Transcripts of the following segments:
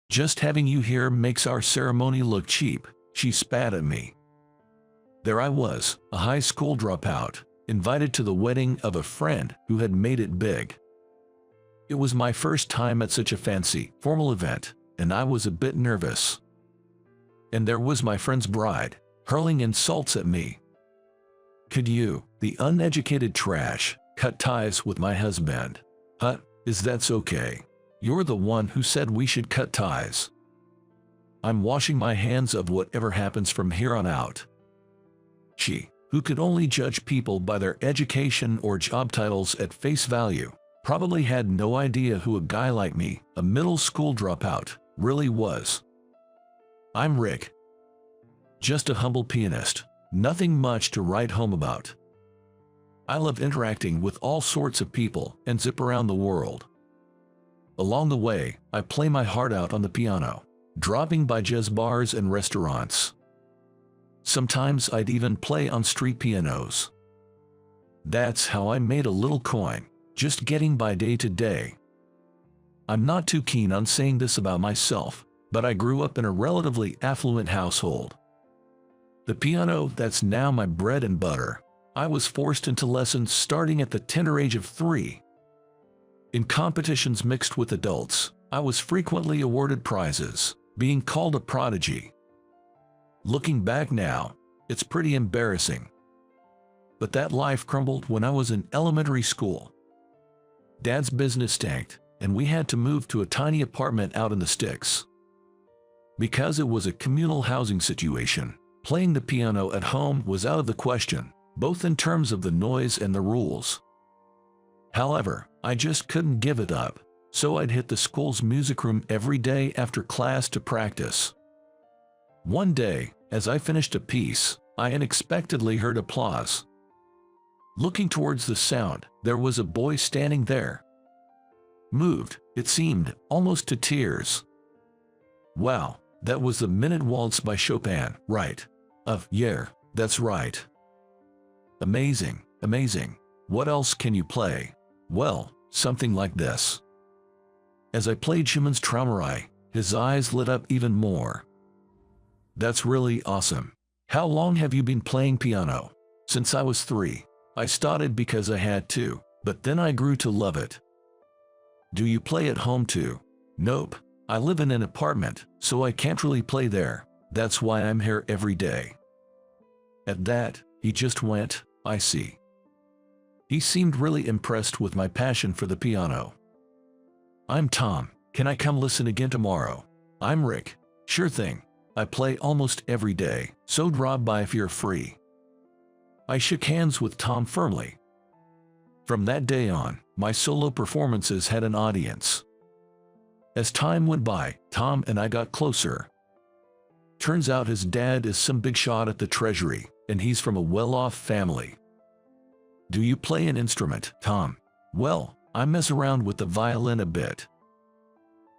Just having you here makes our ceremony look cheap, she spat at me. There I was, a high school dropout, invited to the wedding of a friend who had made it big. It was my first time at such a fancy, formal event, and I was a bit nervous. And there was my friend's bride, hurling insults at me. Could you, the uneducated trash, cut ties with my husband? Huh, is that okay? You're the one who said we should cut ties. I'm washing my hands of whatever happens from here on out. She, who could only judge people by their education or job titles at face value, probably had no idea who a guy like me, a middle school dropout, really was. I'm Rick. Just a humble pianist, nothing much to write home about. I love interacting with all sorts of people and zip around the world. Along the way, I play my heart out on the piano, dropping by jazz bars and restaurants. Sometimes I'd even play on street pianos. That's how I made a little coin, just getting by day to day. I'm not too keen on saying this about myself, but I grew up in a relatively affluent household. The piano that's now my bread and butter, I was forced into lessons starting at the tender age of 3. In competitions mixed with adults, I was frequently awarded prizes, being called a prodigy. Looking back now, it's pretty embarrassing. But that life crumbled when I was in elementary school. Dad's business tanked, and we had to move to a tiny apartment out in the sticks. Because it was a communal housing situation, playing the piano at home was out of the question, both in terms of the noise and the rules. However, I just couldn't give it up, so I'd hit the school's music room every day after class to practice. One day, as I finished a piece, I unexpectedly heard applause. Looking towards the sound, there was a boy standing there. Moved, it seemed, almost to tears. Wow, that was the Minute Waltz by Chopin, right? Yeah, that's right. Amazing, amazing. What else can you play? Well, something like this. As I played Schumann's Traumerei, his eyes lit up even more. That's really awesome. How long have you been playing piano? Since I was 3. I started because I had to, but then I grew to love it. Do you play at home too? Nope. I live in an apartment, so I can't really play there. That's why I'm here every day. At that, he just went, I see. He seemed really impressed with my passion for the piano. I'm Tom. Can I come listen again tomorrow? I'm Rick. Sure thing. I play almost every day, so drop by if you're free. I shook hands with Tom firmly. From that day on, my solo performances had an audience. As time went by, Tom and I got closer. Turns out his dad is some big shot at the Treasury, and he's from a well-off family. Do you play an instrument, Tom? Well, I mess around with the violin a bit.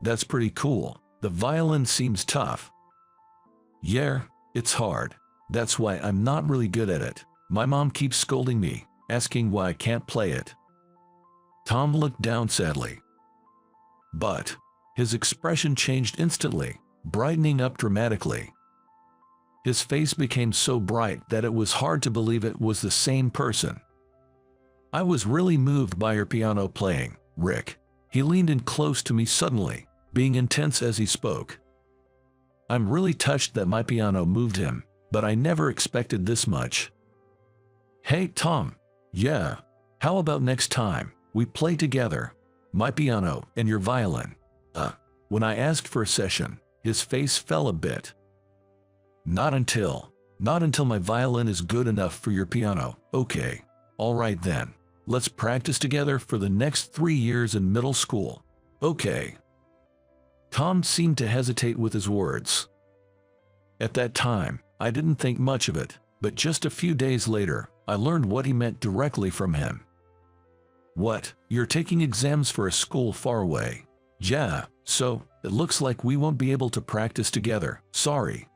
That's pretty cool. The violin seems tough. Yeah, it's hard. That's why I'm not really good at it. My mom keeps scolding me, asking why I can't play it. Tom looked down sadly. But his expression changed instantly, brightening up dramatically. His face became so bright that it was hard to believe it was the same person. I was really moved by your piano playing, Rick. He leaned in close to me suddenly, being intense as he spoke. I'm really touched that my piano moved him, but I never expected this much. Hey, Tom. Yeah. How about next time we play together? My piano and your violin. When I asked for a session, his face fell a bit. Not until my violin is good enough for your piano. Okay. All right then. Let's practice together for the next 3 years in middle school. Okay. Tom seemed to hesitate with his words. At that time, I didn't think much of it, but just a few days later, I learned what he meant directly from him. What? You're taking exams for a school far away? Yeah, so it looks like we won't be able to practice together. Sorry.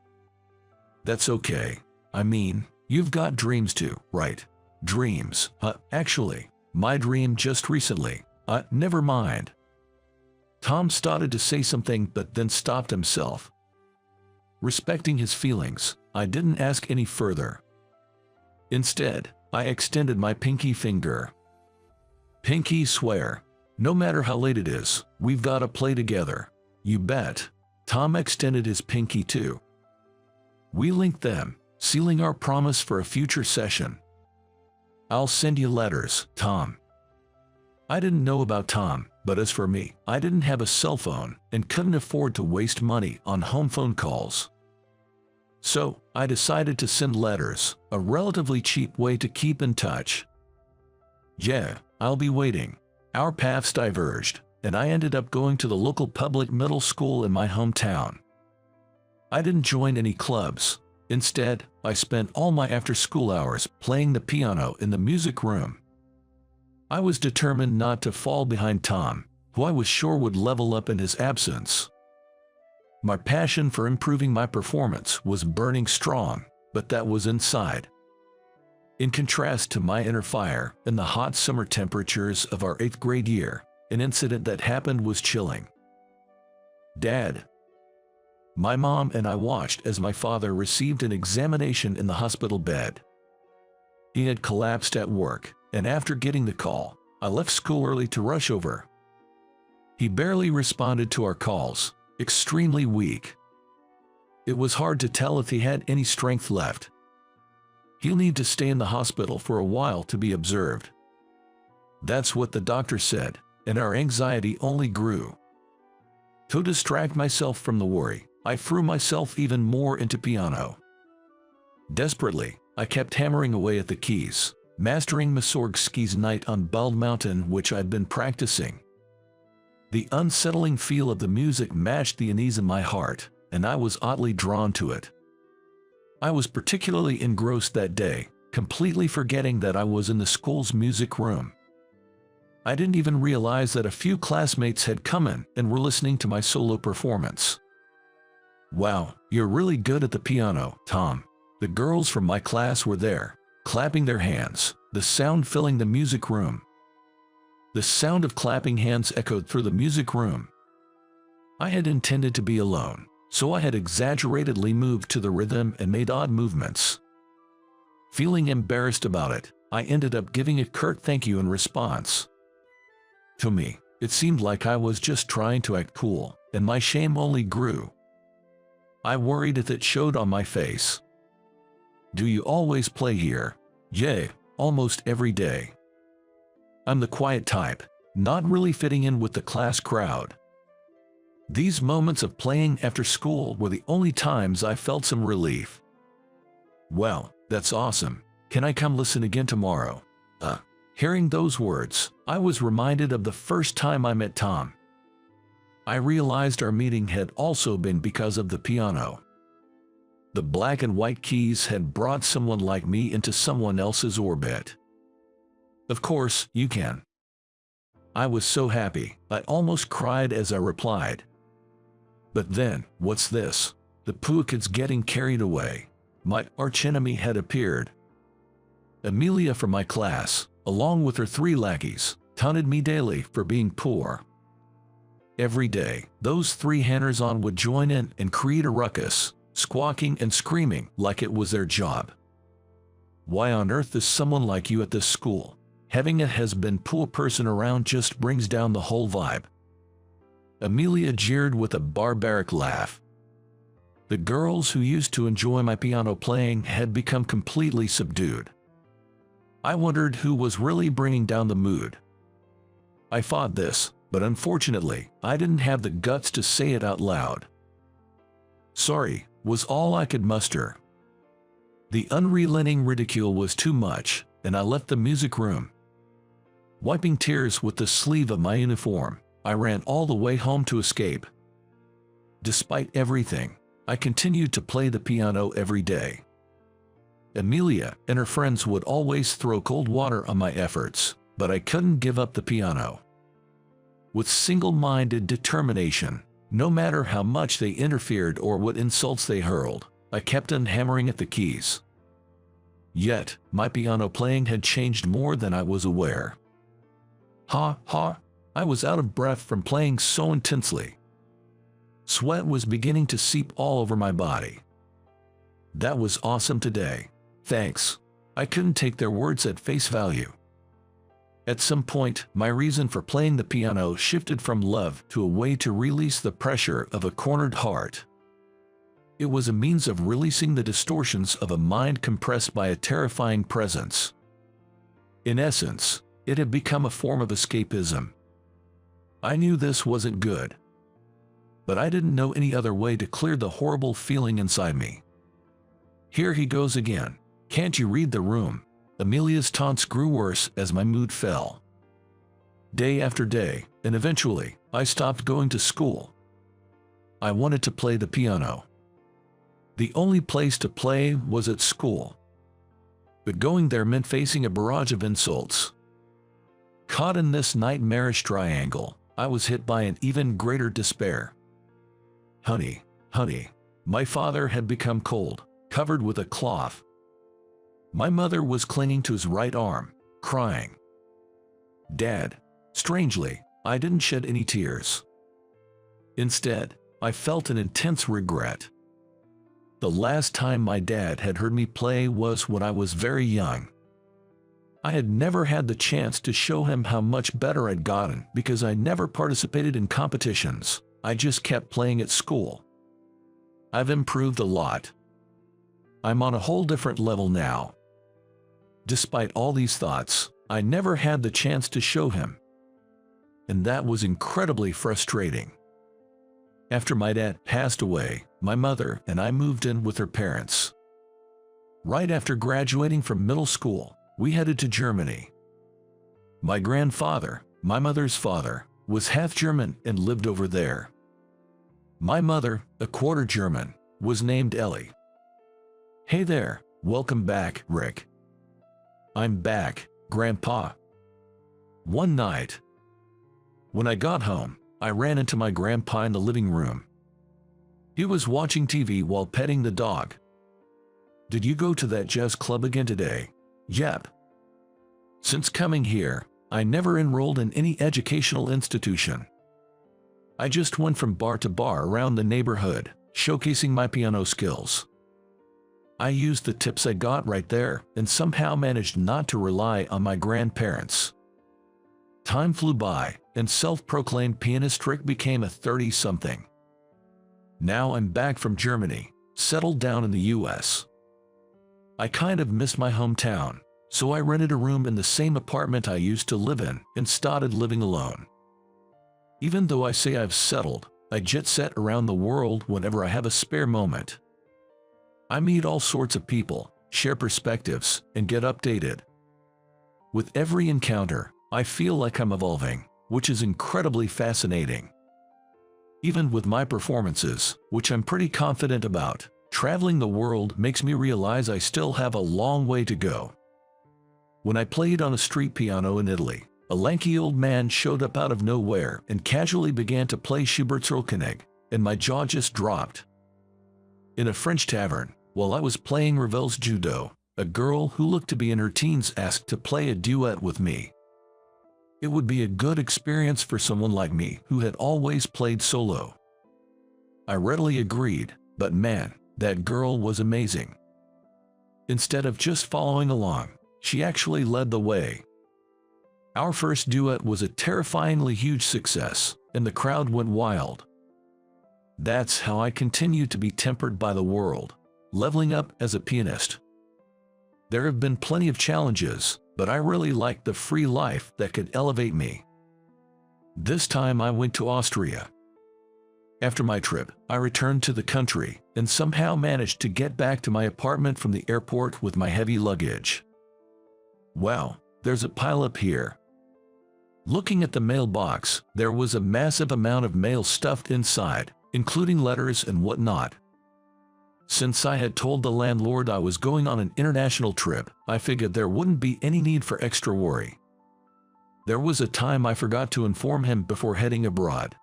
That's okay. I mean, you've got dreams too, right? Dreams. Actually, my dream just recently. Never mind. Tom started to say something but then stopped himself. Respecting his feelings, I didn't ask any further. Instead, I extended my pinky finger. Pinky, swear. No matter how late it is, we've got to play together. You bet. Tom extended his pinky too. We linked them, sealing our promise for a future session. I'll send you letters, Tom. I didn't know about Tom, but as for me, I didn't have a cell phone and couldn't afford to waste money on home phone calls. So, I decided to send letters, a relatively cheap way to keep in touch. Yeah, I'll be waiting. Our paths diverged, and I ended up going to the local public middle school in my hometown. I didn't join any clubs. Instead, I spent all my after-school hours playing the piano in the music room. I was determined not to fall behind Tom, who I was sure would level up in his absence. My passion for improving my performance was burning strong, but that was inside. In contrast to my inner fire and the hot summer temperatures of our 8th grade year, an incident that happened was chilling. Dad. My mom and I watched as my father received an examination in the hospital bed. He had collapsed at work, and after getting the call, I left school early to rush over. He barely responded to our calls, extremely weak. It was hard to tell if he had any strength left. He'll need to stay in the hospital for a while to be observed. That's what the doctor said, and our anxiety only grew. To distract myself from the worry, I threw myself even more into piano. Desperately, I kept hammering away at the keys, mastering Mussorgsky's Night on Bald Mountain, which I'd been practicing. The unsettling feel of the music matched the unease in my heart, and I was oddly drawn to it. I was particularly engrossed that day, completely forgetting that I was in the school's music room. I didn't even realize that a few classmates had come in and were listening to my solo performance. Wow, you're really good at the piano, Tom. The girls from my class were there, clapping their hands, the sound filling the music room. The sound of clapping hands echoed through the music room. I had intended to be alone, so I had exaggeratedly moved to the rhythm and made odd movements. Feeling embarrassed about it, I ended up giving a curt thank you in response. To me, it seemed like I was just trying to act cool, and my shame only grew. I worried if it showed on my face. Do you always play here? Yeah, almost every day. I'm the quiet type, not really fitting in with the class crowd. These moments of playing after school were the only times I felt some relief. Well, that's awesome. Can I come listen again tomorrow? Hearing those words, I was reminded of the first time I met Tom. I realized our meeting had also been because of the piano. The black and white keys had brought someone like me into someone else's orbit. Of course, you can. I was so happy, I almost cried as I replied. But then, what's this? The Puakid's getting carried away. My archenemy had appeared. Amelia from my class, along with her 3 lackeys, taunted me daily for being poor. Every day, those 3 hangers-on would join in and create a ruckus, squawking and screaming like it was their job. Why on earth is someone like you at this school? Having a has-been poor person around just brings down the whole vibe. Amelia jeered with a barbaric laugh. The girls who used to enjoy my piano playing had become completely subdued. I wondered who was really bringing down the mood. I fought this, but unfortunately, I didn't have the guts to say it out loud. Sorry, was all I could muster. The unrelenting ridicule was too much, and I left the music room. Wiping tears with the sleeve of my uniform, I ran all the way home to escape. Despite everything, I continued to play the piano every day. Amelia and her friends would always throw cold water on my efforts, but I couldn't give up the piano. With single-minded determination, no matter how much they interfered or what insults they hurled, I kept on hammering at the keys. Yet, my piano playing had changed more than I was aware. Ha ha, I was out of breath from playing so intensely. Sweat was beginning to seep all over my body. That was awesome today. Thanks. I couldn't take their words at face value. At some point, my reason for playing the piano shifted from love to a way to release the pressure of a cornered heart. It was a means of releasing the distortions of a mind compressed by a terrifying presence. In essence, it had become a form of escapism. I knew this wasn't good, but I didn't know any other way to clear the horrible feeling inside me. Here he goes again. Can't you read the room? Amelia's taunts grew worse as my mood fell. Day after day, and eventually, I stopped going to school. I wanted to play the piano. The only place to play was at school. But going there meant facing a barrage of insults. Caught in this nightmarish triangle, I was hit by an even greater despair. Honey, my father had become cold, covered with a cloth. My mother was clinging to his right arm, crying. Dad. Strangely, I didn't shed any tears. Instead, I felt an intense regret. The last time my dad had heard me play was when I was very young. I had never had the chance to show him how much better I'd gotten because I never participated in competitions. I just kept playing at school. I've improved a lot. I'm on a whole different level now. Despite all these thoughts, I never had the chance to show him. And that was incredibly frustrating. After my dad passed away, my mother and I moved in with her parents. Right after graduating from middle school, we headed to Germany. My grandfather, my mother's father, was half German and lived over there. My mother, a quarter German, was named Ellie. Hey there, welcome back, Rick. I'm back, Grandpa. One night, when I got home, I ran into my grandpa in the living room. He was watching TV while petting the dog. Did you go to that jazz club again today? Yep. Since coming here, I never enrolled in any educational institution. I just went from bar to bar around the neighborhood, showcasing my piano skills. I used the tips I got right there and somehow managed not to rely on my grandparents. Time flew by, and self-proclaimed pianist Rick became a 30-something. Now I'm back from Germany, settled down in the US. I kind of missed my hometown, so I rented a room in the same apartment I used to live in and started living alone. Even though I say I've settled, I jet set around the world whenever I have a spare moment. I meet all sorts of people, share perspectives, and get updated. With every encounter, I feel like I'm evolving, which is incredibly fascinating. Even with my performances, which I'm pretty confident about, traveling the world makes me realize I still have a long way to go. When I played on a street piano in Italy, a lanky old man showed up out of nowhere and casually began to play Schubert's Rollkönig, and my jaw just dropped. In a French tavern, while I was playing Ravel's Judo, a girl who looked to be in her teens asked to play a duet with me. It would be a good experience for someone like me who had always played solo. I readily agreed, but man, that girl was amazing. Instead of just following along, she actually led the way. Our first duet was a terrifyingly huge success, and the crowd went wild. That's how I continue to be tempered by the world, leveling up as a pianist. There have been plenty of challenges, but I really like the free life that could elevate me. This time I went to Austria. After my trip, I returned to the country and somehow managed to get back to my apartment from the airport with my heavy luggage. Wow, there's a pileup here. Looking at the mailbox, there was a massive amount of mail stuffed inside, including letters and whatnot. Since I had told the landlord I was going on an international trip, I figured there wouldn't be any need for extra worry. There was a time I forgot to inform him before heading abroad.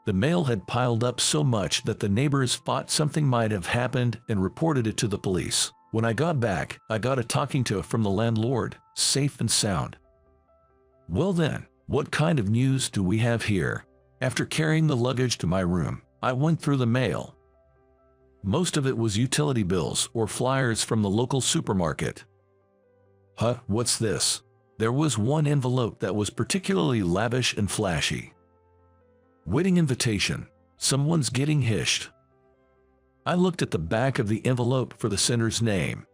The mail had piled up so much that the neighbors thought something might have happened and reported it to the police. When I got back, I got a talking to from the landlord, safe and sound. Well then, What kind of news do we have here? After carrying the luggage to my room, I went through the mail. Most of it was utility bills or flyers from the local supermarket. Huh, what's this? There was one envelope that was particularly lavish and flashy. Wedding invitation. Someone's getting hished. I looked at the back of the envelope for the sender's name.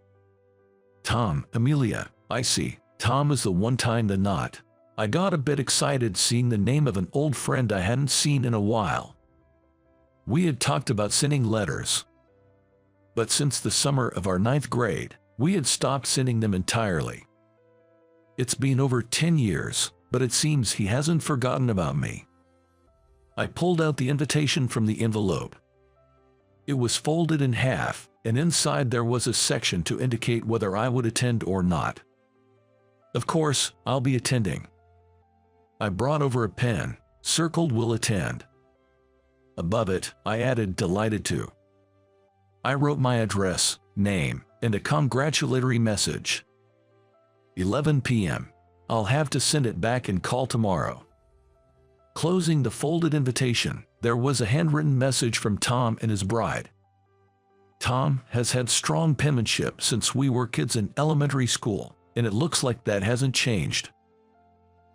Tom, Amelia. I see. Tom is the one tying the knot. I got a bit excited seeing the name of an old friend I hadn't seen in a while. We had talked about sending letters. But since the summer of our 9th grade, we had stopped sending them entirely. It's been over 10 years, but it seems he hasn't forgotten about me. I pulled out the invitation from the envelope. It was folded in half, and inside there was a section to indicate whether I would attend or not. Of course, I'll be attending. I brought over a pen, circled will attend. Above it, I added delighted to. I wrote my address, name, and a congratulatory message. 11 p.m. I'll have to send it back and call tomorrow. Closing the folded invitation, there was a handwritten message from Tom and his bride. Tom has had strong penmanship since we were kids in elementary school, and it looks like that hasn't changed.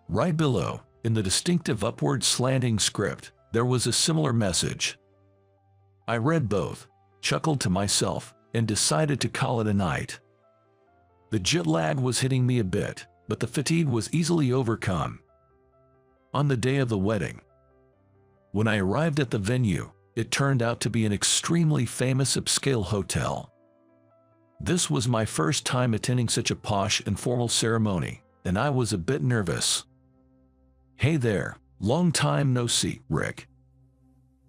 Right below, in the distinctive upward slanting script, there was a similar message. I read both, chuckled to myself, and decided to call it a night. The jet lag was hitting me a bit, but the fatigue was easily overcome. On the day of the wedding, when I arrived at the venue, it turned out to be an extremely famous upscale hotel. This was my first time attending such a posh and formal ceremony, and I was a bit nervous. Hey there, long time no see, Rick.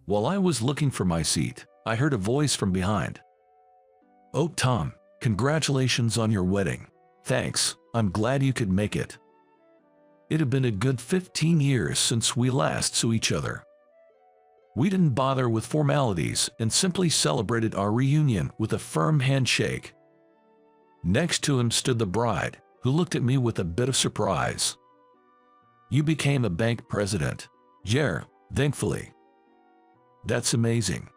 While I was looking for my seat, I heard a voice from behind. Oh, Tom, congratulations on your wedding. Thanks, I'm glad you could make it. It had been a good 15 years since we last saw each other. We didn't bother with formalities and simply celebrated our reunion with a firm handshake. Next to him stood the bride, who looked at me with a bit of surprise. You became a bank president. Yeah, thankfully. That's amazing.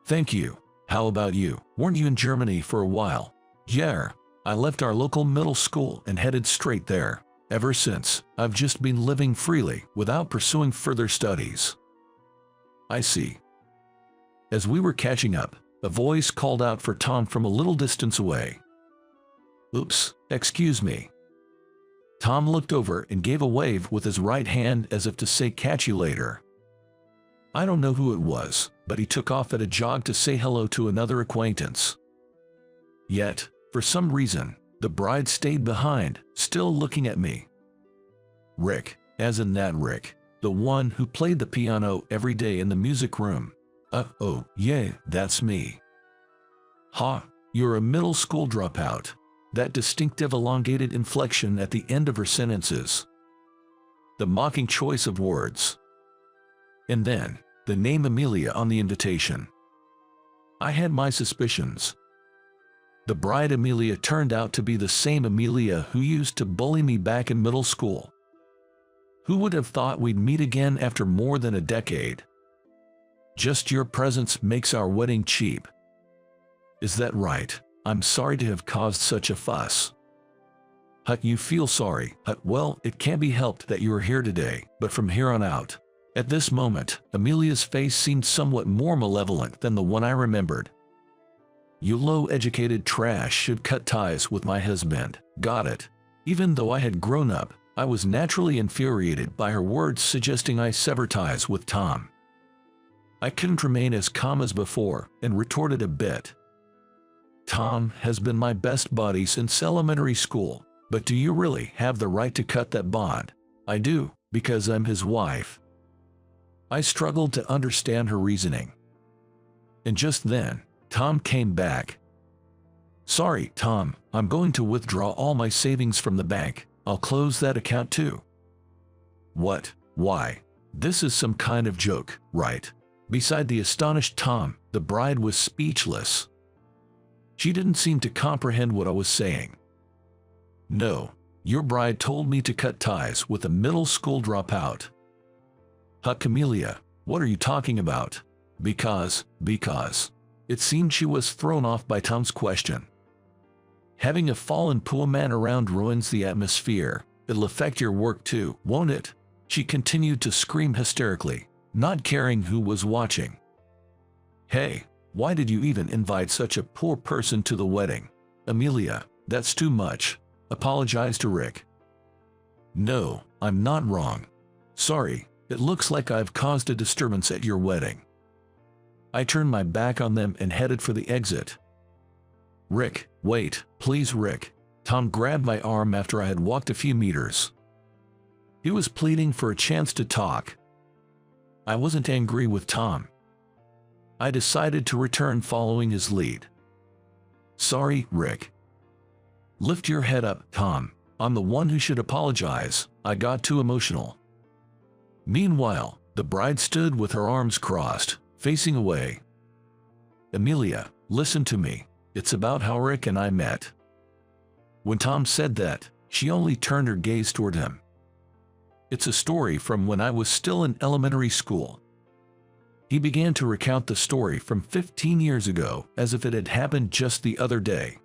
Thank you. How about you? Weren't you in Germany for a while? Yeah, I left our local middle school and headed straight there. Ever since, I've just been living freely without pursuing further studies. I see. As we were catching up, a voice called out for Tom from a little distance away. Oops, excuse me. Tom looked over and gave a wave with his right hand as if to say catch you later. I don't know who it was, but he took off at a jog to say hello to another acquaintance. Yet, for some reason, the bride stayed behind, still looking at me. Rick, as in that Rick, the one who played the piano every day in the music room. Oh, yeah, that's me. Ha, you're a middle school dropout. That distinctive elongated inflection at the end of her sentences. The mocking choice of words. And then, the name Amelia on the invitation. I had my suspicions. The bride Amelia turned out to be the same Amelia who used to bully me back in middle school. Who would have thought we'd meet again after more than a decade? Just your presence makes our wedding cheap. Is that right? I'm sorry to have caused such a fuss. Hut, you feel sorry. Hut, well, it can't be helped that you are here today, but from here on out. At this moment, Amelia's face seemed somewhat more malevolent than the one I remembered. You low-educated trash should cut ties with my husband. Got it. Even though I had grown up, I was naturally infuriated by her words suggesting I sever ties with Tom. I couldn't remain as calm as before and retorted a bit. Tom has been my best buddy since elementary school, but do you really have the right to cut that bond? I do, because I'm his wife. I struggled to understand her reasoning. And just then, Tom came back. Sorry, Tom, I'm going to withdraw all my savings from the bank. I'll close that account too. What? Why? This is some kind of joke, right? Beside the astonished Tom, the bride was speechless. She didn't seem to comprehend what I was saying. No, Your bride told me to cut ties with a middle school dropout. Huh, Amelia, what are you talking about? Because. It seemed she was thrown off by Tom's question. Having a fallen poor man around ruins the atmosphere. It'll affect your work too, won't it? She continued to scream hysterically, not caring who was watching. Hey, why did you even invite such a poor person to the wedding? Amelia, that's too much. Apologize to Rick. No, I'm not wrong. Sorry, it looks like I've caused a disturbance at your wedding. I turned my back on them and headed for the exit. Rick, wait, please Rick. Tom grabbed my arm after I had walked a few meters. He was pleading for a chance to talk. I wasn't angry with Tom. I decided to return following his lead. Sorry, Rick. Lift your head up, Tom. I'm the one who should apologize. I got too emotional. Meanwhile, the bride stood with her arms crossed, facing away. Amelia, listen to me. It's about how Rick and I met. When Tom said that, she only turned her gaze toward him. It's a story from when I was still in elementary school. He began to recount the story from 15 years ago as if it had happened just the other day.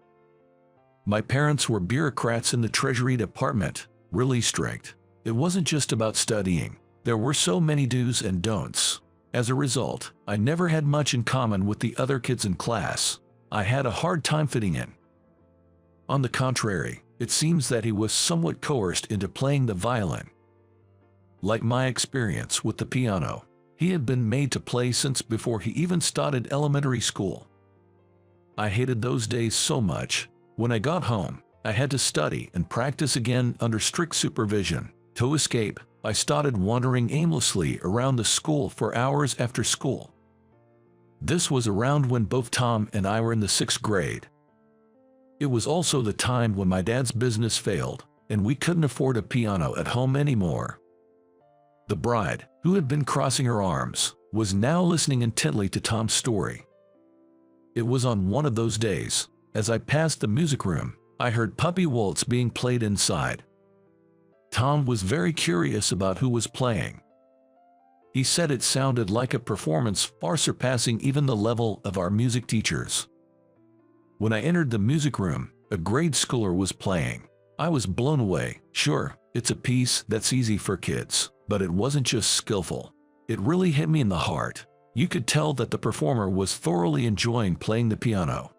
My parents were bureaucrats in the Treasury Department, really strict. It wasn't just about studying. There were so many do's and don'ts. As a result, I never had much in common with the other kids in class. I had a hard time fitting in. On the contrary, it seems that he was somewhat coerced into playing the violin. Like my experience with the piano, he had been made to play since before he even started elementary school. I hated those days so much. When I got home, I had to study and practice again under strict supervision. To escape, I started wandering aimlessly around the school for hours after school. This was around when both Tom and I were in the 6th grade. It was also the time when my dad's business failed, and we couldn't afford a piano at home anymore. The bride, who had been crossing her arms, was now listening intently to Tom's story. It was on one of those days. As I passed the music room, I heard Puppy Waltz being played inside. Tom was very curious about who was playing. He said it sounded like a performance far surpassing even the level of our music teachers. When I entered the music room, a grade schooler was playing. I was blown away. Sure, it's a piece that's easy for kids, but it wasn't just skillful. It really hit me in the heart. You could tell that the performer was thoroughly enjoying playing the piano.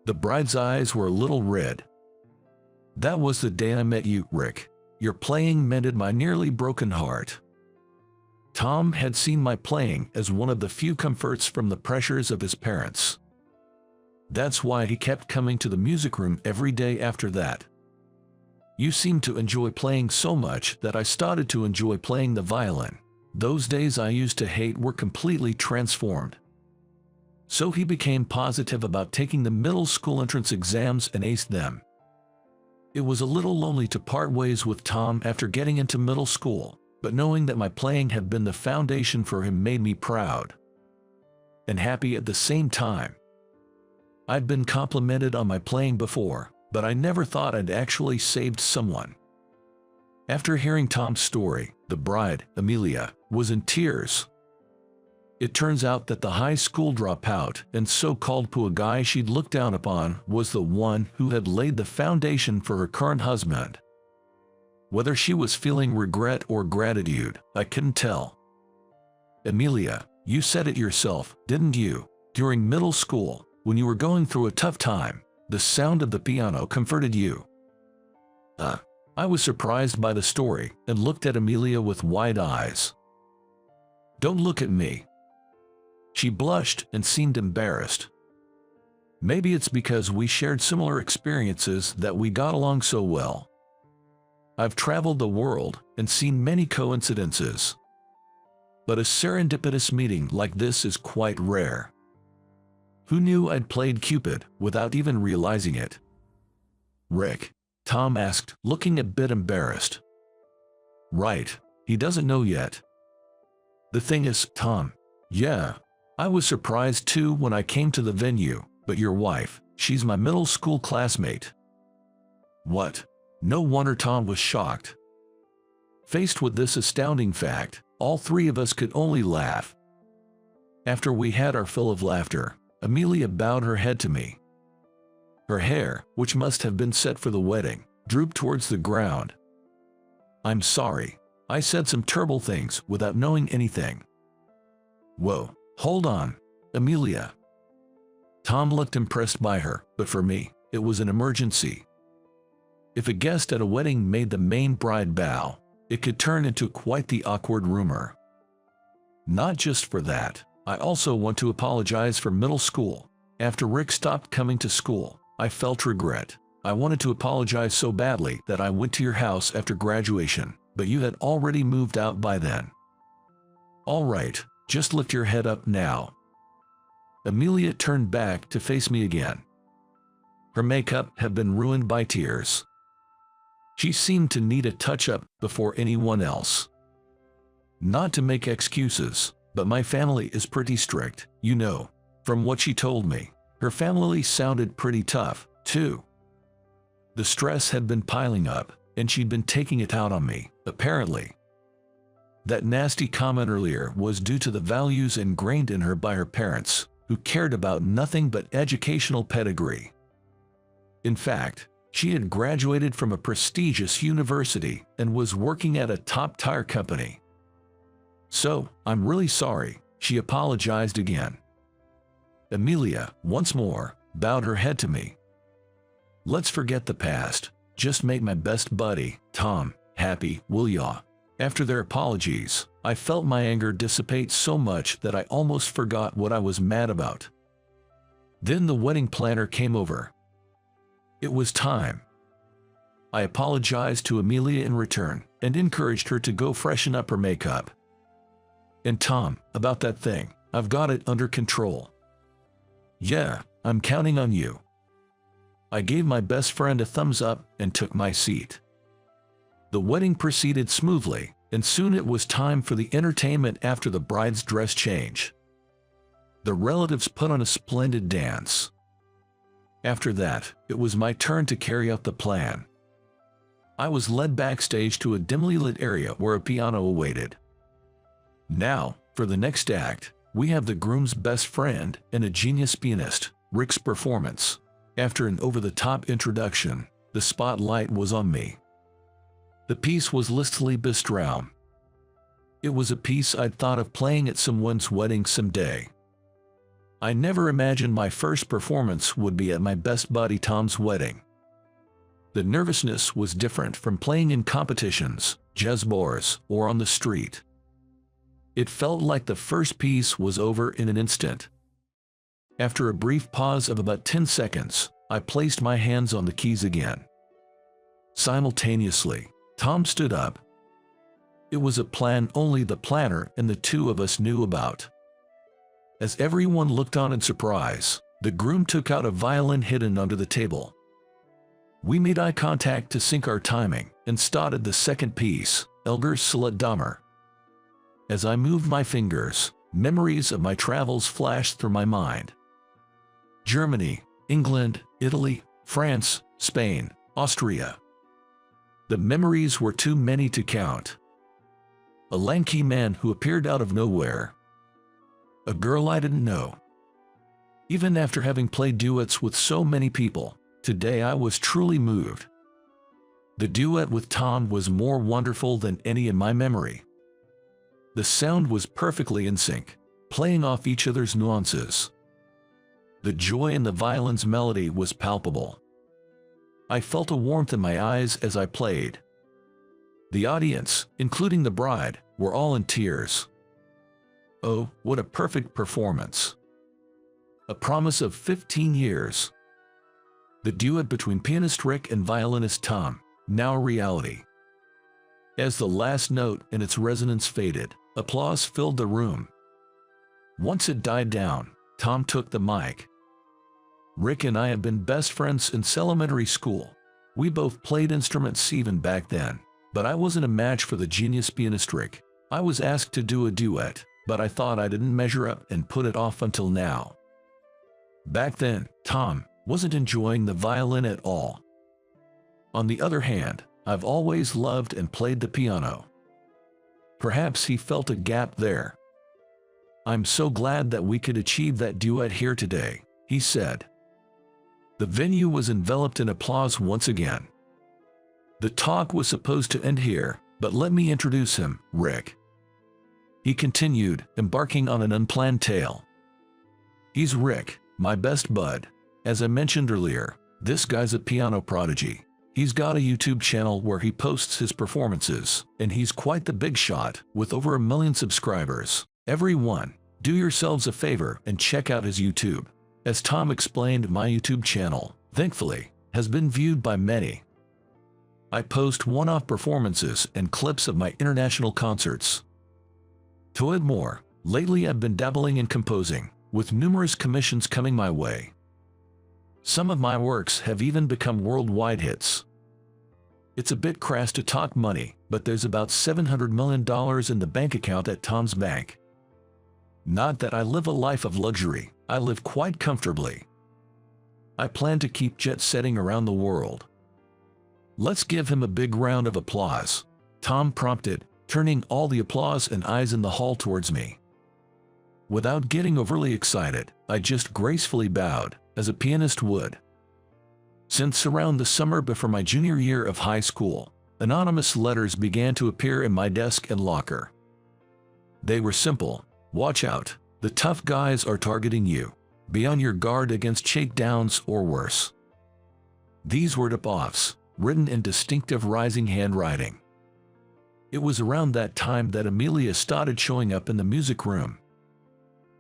The bride's eyes were a little red. That was the day I met you, Rick. Your playing mended my nearly broken heart. Tom had seen my playing as one of the few comforts from the pressures of his parents. That's why he kept coming to the music room every day after that. You seemed to enjoy playing so much that I started to enjoy playing the violin. Those days I used to hate were completely transformed. So he became positive about taking the middle school entrance exams and aced them. It was a little lonely to part ways with Tom after getting into middle school, but knowing that my playing had been the foundation for him made me proud and happy at the same time. I'd been complimented on my playing before, but I never thought I'd actually saved someone. After hearing Tom's story, the bride, Amelia, was in tears. It turns out that the high school dropout and so-called poor guy she'd looked down upon was the one who had laid the foundation for her current husband. Whether she was feeling regret or gratitude, I couldn't tell. Amelia, you said it yourself, didn't you? During middle school, when you were going through a tough time, the sound of the piano comforted you. I was surprised by the story and looked at Amelia with wide eyes. Don't look at me. She blushed and seemed embarrassed. Maybe it's because we shared similar experiences that we got along so well. I've traveled the world and seen many coincidences, but a serendipitous meeting like this is quite rare. Who knew I'd played Cupid without even realizing it? Rick, Tom asked, looking a bit embarrassed. Right, he doesn't know yet. The thing is, Tom, yeah, I was surprised too when I came to the venue, but your wife, she's my middle school classmate. What? No wonder Tom was shocked. Faced with this astounding fact, all three of us could only laugh. After we had our fill of laughter, Amelia bowed her head to me. Her hair, which must have been set for the wedding, drooped towards the ground. "I'm sorry. I said some terrible things without knowing anything." "Whoa, hold on, Amelia." Tom looked impressed by her, but for me, it was an emergency. If a guest at a wedding made the main bride bow, it could turn into quite the awkward rumor. Not just for that, I also want to apologize for middle school. After Rick stopped coming to school, I felt regret. I wanted to apologize so badly that I went to your house after graduation, but you had already moved out by then. All right, just lift your head up now. Amelia turned back to face me again. Her makeup had been ruined by tears. She seemed to need a touch-up before anyone else. Not to make excuses, but my family is pretty strict, you know. From what she told me, her family sounded pretty tough, too. The stress had been piling up, and she'd been taking it out on me, apparently. That nasty comment earlier was due to the values ingrained in her by her parents, who cared about nothing but educational pedigree. In fact, she had graduated from a prestigious university and was working at a top-tier company. "So, I'm really sorry," she apologized again. Amelia, once more, bowed her head to me. "Let's forget the past. Just make my best buddy, Tom, happy, will ya?" After their apologies, I felt my anger dissipate so much that I almost forgot what I was mad about. Then the wedding planner came over. It was time. I apologized to Amelia in return and encouraged her to go freshen up her makeup. "And Tom, about that thing, I've got it under control." "Yeah, I'm counting on you." I gave my best friend a thumbs up and took my seat. The wedding proceeded smoothly, and soon it was time for the entertainment after the bride's dress change. The relatives put on a splendid dance. After that, it was my turn to carry out the plan. I was led backstage to a dimly lit area where a piano awaited. Now, for the next act, we have the groom's best friend and a genius pianist, Rick's performance. After an over-the-top introduction, the spotlight was on me. The piece was Listly Bistraum. It was a piece I'd thought of playing at someone's wedding someday. I never imagined my first performance would be at my best buddy Tom's wedding. The nervousness was different from playing in competitions, jazz bars, or on the street. It felt like the first piece was over in an instant. After a brief pause of about 10 seconds, I placed my hands on the keys again. Simultaneously, Tom stood up. It was a plan only the planner and the two of us knew about. As everyone looked on in surprise, the groom took out a violin hidden under the table. We made eye contact to sync our timing and started the second piece, Elgar Dammer. As I moved my fingers, memories of my travels flashed through my mind. Germany, England, Italy, France, Spain, Austria. The memories were too many to count. A lanky man who appeared out of nowhere. A girl I didn't know. Even after having played duets with so many people, today I was truly moved. The duet with Tom was more wonderful than any in my memory. The sound was perfectly in sync, playing off each other's nuances. The joy in the violin's melody was palpable. I felt a warmth in my eyes as I played. The audience, including the bride, were all in tears. Oh, what a perfect performance. A promise of 15 years. The duet between pianist Rick and violinist Tom, now a reality. As the last note and its resonance faded, applause filled the room. Once it died down, Tom took the mic. "Rick and I have been best friends since elementary school. We both played instruments even back then, but I wasn't a match for the genius pianist Rick. I was asked to do a duet, but I thought I didn't measure up and put it off until now." Back then, Tom wasn't enjoying the violin at all. On the other hand, I've always loved and played the piano. Perhaps he felt a gap there. I'm so glad that we could achieve that duet here today, he said. The venue was enveloped in applause once again. The talk was supposed to end here, but let me introduce him, Rick. He continued, embarking on an unplanned tale. He's Rick, my best bud. As I mentioned earlier, this guy's a piano prodigy. He's got a YouTube channel where he posts his performances, and he's quite the big shot, with over 1 million subscribers. Everyone, do yourselves a favor and check out his YouTube. As Tom explained, my YouTube channel, thankfully, has been viewed by many. I post one-off performances and clips of my international concerts. To add more, lately I've been dabbling in composing, with numerous commissions coming my way. Some of my works have even become worldwide hits. It's a bit crass to talk money, but there's about $700 million in the bank account at Tom's bank. Not that I live a life of luxury, I live quite comfortably. I plan to keep jet-setting around the world. Let's give him a big round of applause, Tom prompted, turning all the applause and eyes in the hall towards me. Without getting overly excited, I just gracefully bowed, as a pianist would. Since around the summer before my junior year of high school, anonymous letters began to appear in my desk and locker. They were simple: watch out, the tough guys are targeting you. Be on your guard against shakedowns or worse. These were tip-offs, written in distinctive rising handwriting. It was around that time that Amelia started showing up in the music room.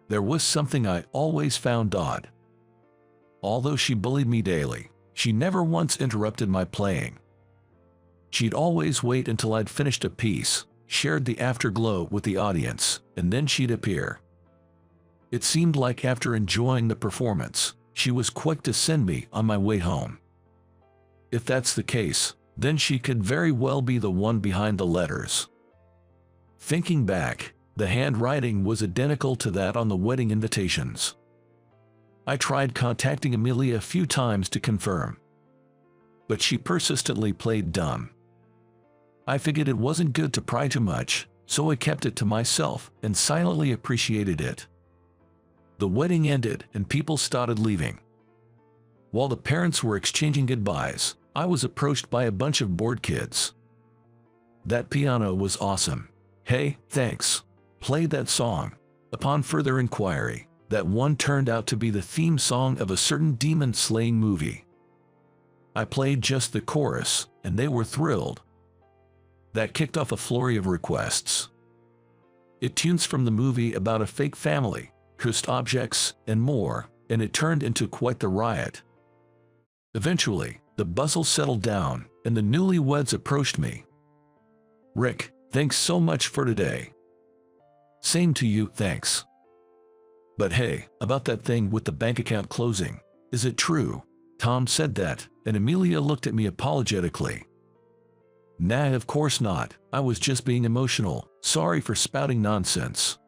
There was something I always found odd. Although she bullied me daily, she never once interrupted my playing. She'd always wait until I'd finished a piece, shared the afterglow with the audience, and then she'd appear. It seemed like after enjoying the performance, she was quick to send me on my way home. If that's the case, then she could very well be the one behind the letters. Thinking back, the handwriting was identical to that on the wedding invitations. I tried contacting Amelia a few times to confirm, but she persistently played dumb. I figured it wasn't good to pry too much, so I kept it to myself and silently appreciated it. The wedding ended and people started leaving. While the parents were exchanging goodbyes, I was approached by a bunch of bored kids. That piano was awesome. Hey, thanks. Play that song. Upon further inquiry, that one turned out to be the theme song of a certain demon-slaying movie. I played just the chorus, and they were thrilled. That kicked off a flurry of requests. It tunes from the movie about a fake family, cursed objects, and more, and it turned into quite the riot. Eventually, the bustle settled down, and the newlyweds approached me. Rick, thanks so much for today. Same to you, thanks. But hey, about that thing with the bank account closing, is it true? Tom said that, and Amelia looked at me apologetically. Nah, of course not, I was just being emotional, sorry for spouting nonsense.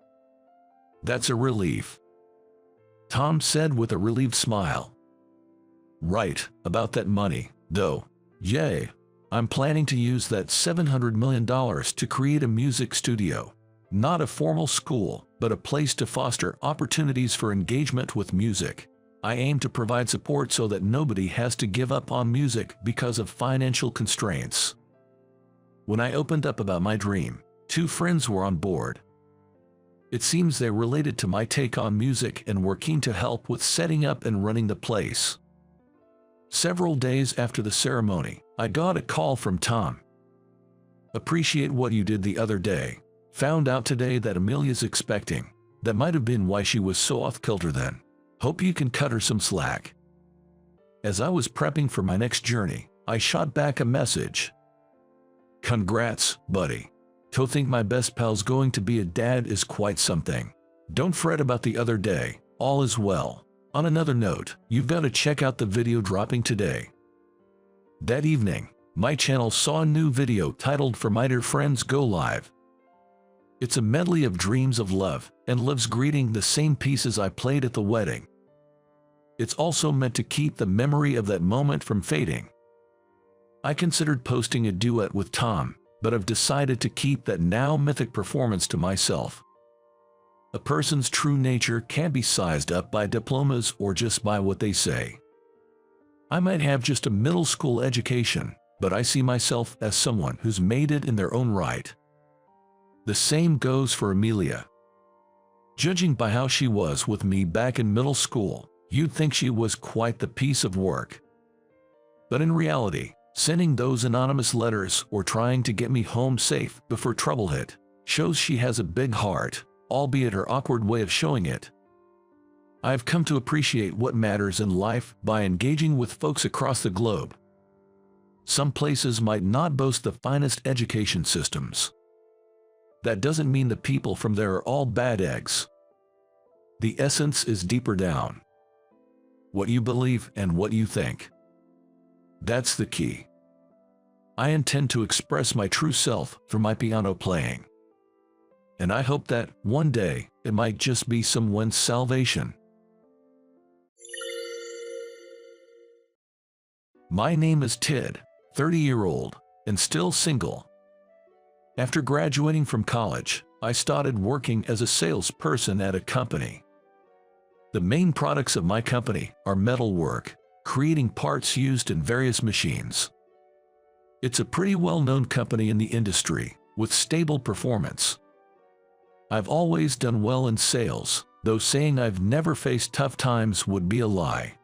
That's a relief, Tom said with a relieved smile. Right, about that money, though. Yay, I'm planning to use that $700 million to create a music studio. Not a formal school, but a place to foster opportunities for engagement with music. I aim to provide support so that nobody has to give up on music because of financial constraints. When I opened up about my dream, 2 friends were on board. It seems they're related to my take on music and were keen to help with setting up and running the place. Several days after the ceremony, I got a call from Tom. Appreciate what you did the other day. Found out today that Amelia's expecting. That might have been why she was so off-kilter then. Hope you can cut her some slack. As I was prepping for my next journey, I shot back a message. Congrats, buddy. To think my best pal's going to be a dad is quite something. Don't fret about the other day, all is well. On another note, you've got to check out the video dropping today. That evening, my channel saw a new video titled For My Dear Friends Go Live. It's a medley of dreams of love and love's greeting, the same pieces I played at the wedding. It's also meant to keep the memory of that moment from fading. I considered posting a duet with Tom, but I've decided to keep that now mythic performance to myself. A person's true nature can't be sized up by diplomas or just by what they say. I might have just a middle school education, but I see myself as someone who's made it in their own right. The same goes for Amelia. Judging by how she was with me back in middle school, you'd think she was quite the piece of work. But in reality, sending those anonymous letters or trying to get me home safe before trouble hit shows she has a big heart, albeit her awkward way of showing it. I've come to appreciate what matters in life by engaging with folks across the globe. Some places might not boast the finest education systems. That doesn't mean the people from there are all bad eggs. The essence is deeper down. What you believe and what you think. That's the key. I intend to express my true self through my piano playing. And I hope that, one day, it might just be someone's salvation. My name is Tid, 30-year-old, and still single. After graduating from college, I started working as a salesperson at a company. The main products of my company are metalwork, creating parts used in various machines. It's a pretty well-known company in the industry, with stable performance. I've always done well in sales, though saying I've never faced tough times would be a lie.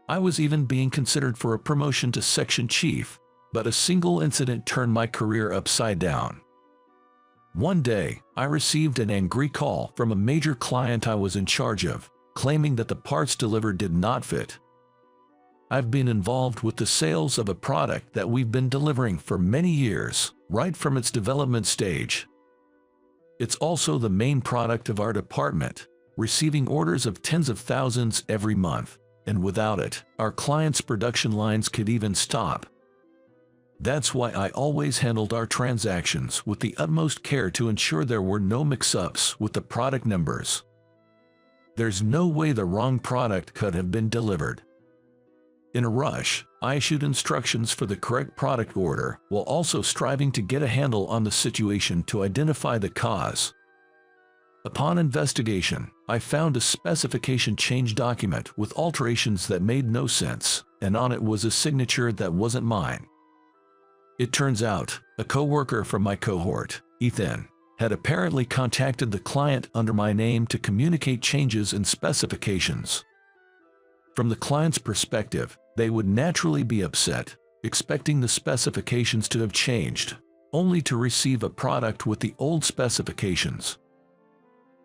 I was even being considered for a promotion to section chief, but a single incident turned my career upside down. One day, I received an angry call from a major client I was in charge of, claiming that the parts delivered did not fit. I've been involved with the sales of a product that we've been delivering for many years, right from its development stage. It's also the main product of our department, receiving orders of tens of thousands every month, and without it, our clients' production lines could even stop. That's why I always handled our transactions with the utmost care to ensure there were no mix-ups with the product numbers. There's no way the wrong product could have been delivered. In a rush, I issued instructions for the correct product order while also striving to get a handle on the situation to identify the cause. Upon investigation, I found a specification change document with alterations that made no sense, and on it was a signature that wasn't mine. It turns out, a coworker from my cohort, Ethan, had apparently contacted the client under my name to communicate changes in specifications. From the client's perspective, they would naturally be upset, expecting the specifications to have changed, only to receive a product with the old specifications.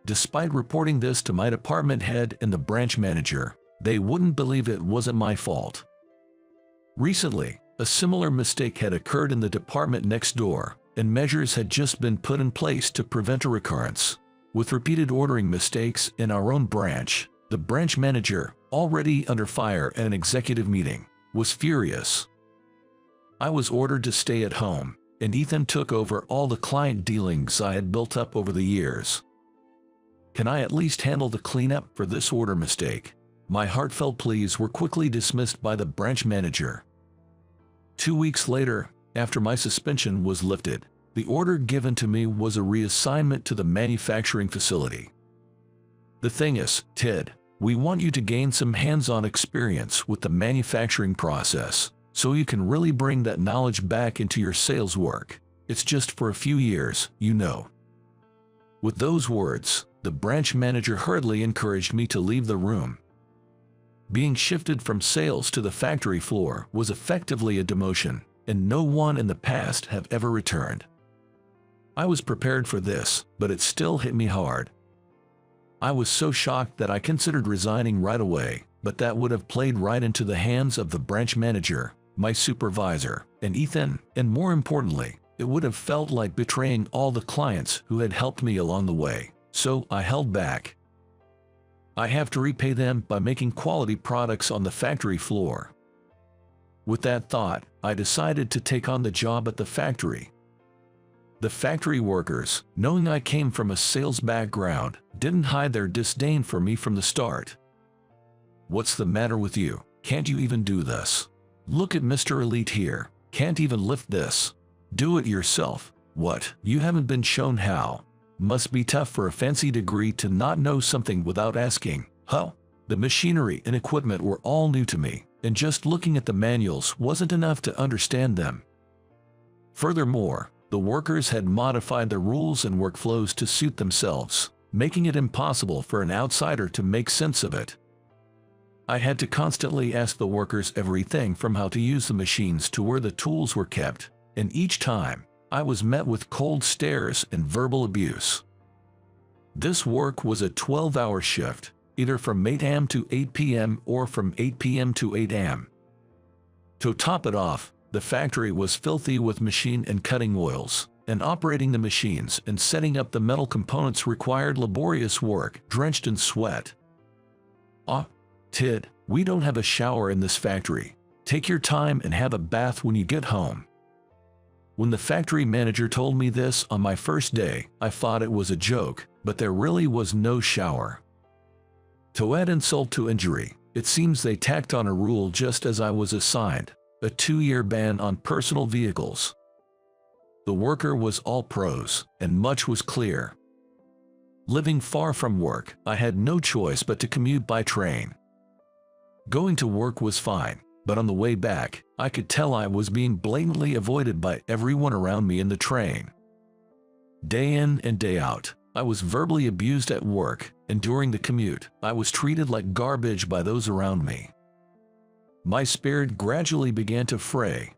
Despite reporting this to my department head and the branch manager, they wouldn't believe it wasn't my fault. Recently, a similar mistake had occurred in the department next door, and measures had just been put in place to prevent a recurrence. With repeated ordering mistakes in our own branch, the branch manager, already under fire at an executive meeting, was furious. I was ordered to stay at home, and Ethan took over all the client dealings I had built up over the years. Can I at least handle the cleanup for this order mistake? My heartfelt pleas were quickly dismissed by the branch manager. 2 weeks later, after my suspension was lifted, the order given to me was a reassignment to the manufacturing facility. The thing is, Ted, we want you to gain some hands-on experience with the manufacturing process, so you can really bring that knowledge back into your sales work. It's just for a few years, you know. With those words, the branch manager hurriedly encouraged me to leave the room. Being shifted from sales to the factory floor was effectively a demotion, and no one in the past have ever returned. I was prepared for this, but it still hit me hard. I was so shocked that I considered resigning right away, but that would have played right into the hands of the branch manager, my supervisor, and Ethan, and more importantly, it would have felt like betraying all the clients who had helped me along the way, so I held back. I have to repay them by making quality products on the factory floor. With that thought, I decided to take on the job at the factory. The factory workers, knowing I came from a sales background, didn't hide their disdain for me from the start. "What's the matter with you? Can't you even do this?" Look at Mr. Elite here. Can't even lift this. Do it yourself. What? You haven't been shown how? Must be tough for a fancy degree to not know something without asking. Huh? The machinery and equipment were all new to me, and just looking at the manuals wasn't enough to understand them. Furthermore, the workers had modified the rules and workflows to suit themselves, making it impossible for an outsider to make sense of it. I had to constantly ask the workers everything from how to use the machines to where the tools were kept, and each time, I was met with cold stares and verbal abuse. This work was a 12-hour shift, either from 8 a.m. to 8 p.m. or from 8 p.m. to 8 a.m. To top it off, the factory was filthy with machine and cutting oils, and operating the machines and setting up the metal components required laborious work, drenched in sweat. Tid, we don't have a shower in this factory. Take your time and have a bath when you get home. When the factory manager told me this on my first day, I thought it was a joke, but there really was no shower. To add insult to injury, it seems they tacked on a rule just as I was assigned, a 2-year ban on personal vehicles. The worker was all pros, and much was clear. Living far from work, I had no choice but to commute by train. Going to work was fine, but on the way back, I could tell I was being blatantly avoided by everyone around me in the train. Day in and day out, I was verbally abused at work, and during the commute, I was treated like garbage by those around me. My spirit gradually began to fray.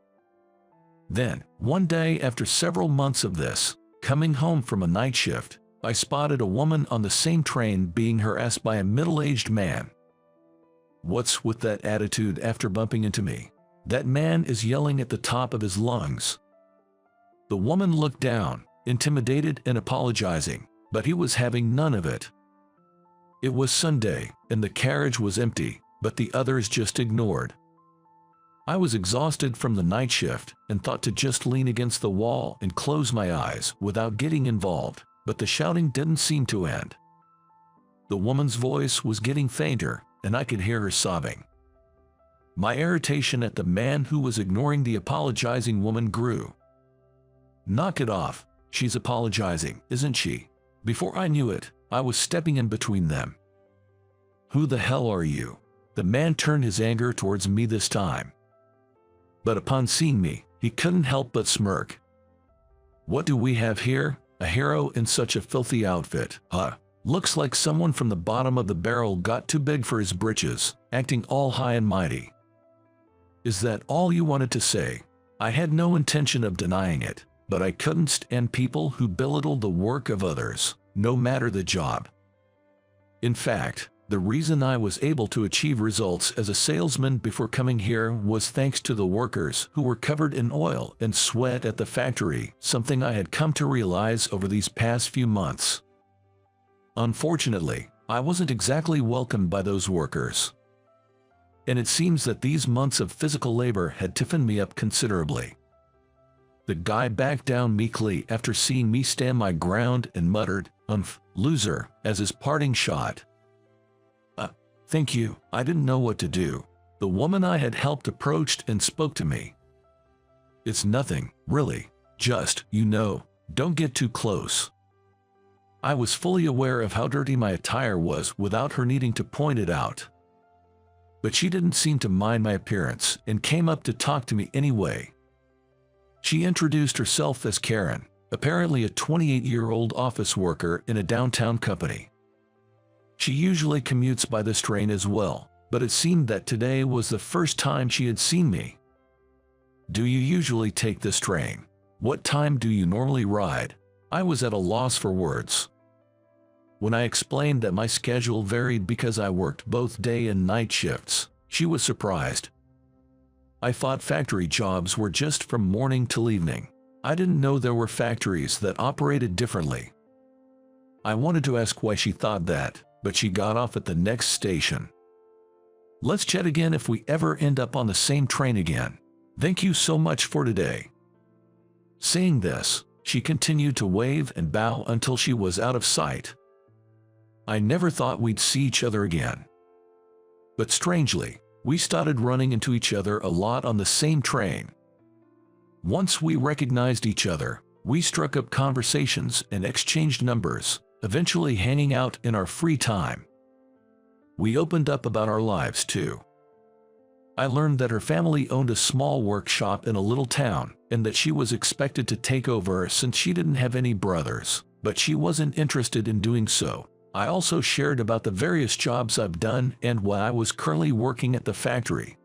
Then, one day after several months of this, coming home from a night shift, I spotted a woman on the same train being harassed by a middle-aged man. What's with that attitude after bumping into me? That man is yelling at the top of his lungs. The woman looked down, intimidated and apologizing, but he was having none of it. It was Sunday, and the carriage was empty, but the others just ignored. I was exhausted from the night shift and thought to just lean against the wall and close my eyes without getting involved, but the shouting didn't seem to end. The woman's voice was getting fainter, and I could hear her sobbing. My irritation at the man who was ignoring the apologizing woman grew. Knock it off, she's apologizing, isn't she? Before I knew it, I was stepping in between them. Who the hell are you? The man turned his anger towards me this time. But upon seeing me, he couldn't help but smirk. What do we have here? A hero in such a filthy outfit, huh? Looks like someone from the bottom of the barrel got too big for his britches, acting all high and mighty. Is that all you wanted to say? I had no intention of denying it, but I couldn't stand people who belittled the work of others, no matter the job. In fact, the reason I was able to achieve results as a salesman before coming here was thanks to the workers who were covered in oil and sweat at the factory, something I had come to realize over these past few months. Unfortunately, I wasn't exactly welcomed by those workers. And it seems that these months of physical labor had toughened me up considerably. The guy backed down meekly after seeing me stand my ground and muttered, loser," as his parting shot. Thank you, I didn't know what to do. The woman I had helped approached and spoke to me. It's nothing, really, just, don't get too close. I was fully aware of how dirty my attire was without her needing to point it out. But she didn't seem to mind my appearance and came up to talk to me anyway. She introduced herself as Karen, apparently a 28-year-old office worker in a downtown company. She usually commutes by this train as well, but it seemed that today was the first time she had seen me. Do you usually take this train? What time do you normally ride? I was at a loss for words. When I explained that my schedule varied because I worked both day and night shifts, she was surprised. I thought factory jobs were just from morning till evening. I didn't know there were factories that operated differently. I wanted to ask why she thought that, but she got off at the next station. Let's chat again if we ever end up on the same train again. Thank you so much for today. Saying this, she continued to wave and bow until she was out of sight. I never thought we'd see each other again. But strangely, We started running into each other a lot on the same train. Once we recognized each other, we struck up conversations and exchanged numbers, eventually hanging out in our free time. We opened up about our lives too. I learned that her family owned a small workshop in a little town and that she was expected to take over since she didn't have any brothers, but she wasn't interested in doing so. I also shared about the various jobs I've done and why I was currently working at the factory.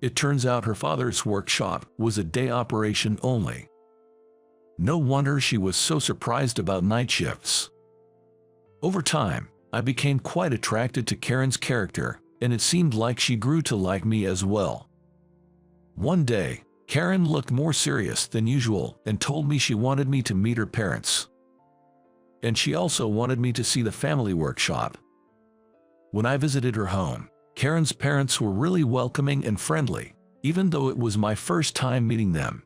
It turns out her father's workshop was a day operation only. No wonder she was so surprised about night shifts. Over time, I became quite attracted to Karen's character, and it seemed like she grew to like me as well. One day, Karen looked more serious than usual and told me she wanted me to meet her parents. And she also wanted me to see the family workshop. When I visited her home, Karen's parents were really welcoming and friendly, even though it was my first time meeting them.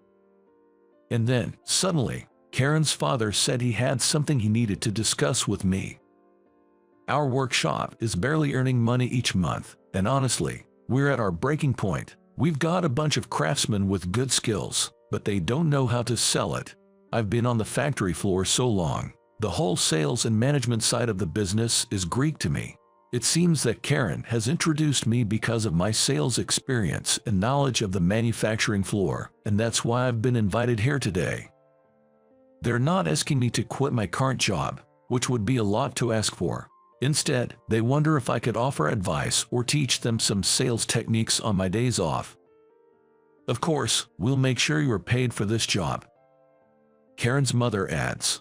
And then, suddenly, Karen's father said he had something he needed to discuss with me. Our workshop is barely earning money each month, and honestly, we're at our breaking point. We've got a bunch of craftsmen with good skills, but they don't know how to sell it. I've been on the factory floor so long. The whole sales and management side of the business is Greek to me. It seems that Karen has introduced me because of my sales experience and knowledge of the manufacturing floor, and that's why I've been invited here today. They're not asking me to quit my current job, which would be a lot to ask for. Instead, they wonder if I could offer advice or teach them some sales techniques on my days off. Of course, we'll make sure you're paid for this job. Karen's mother adds.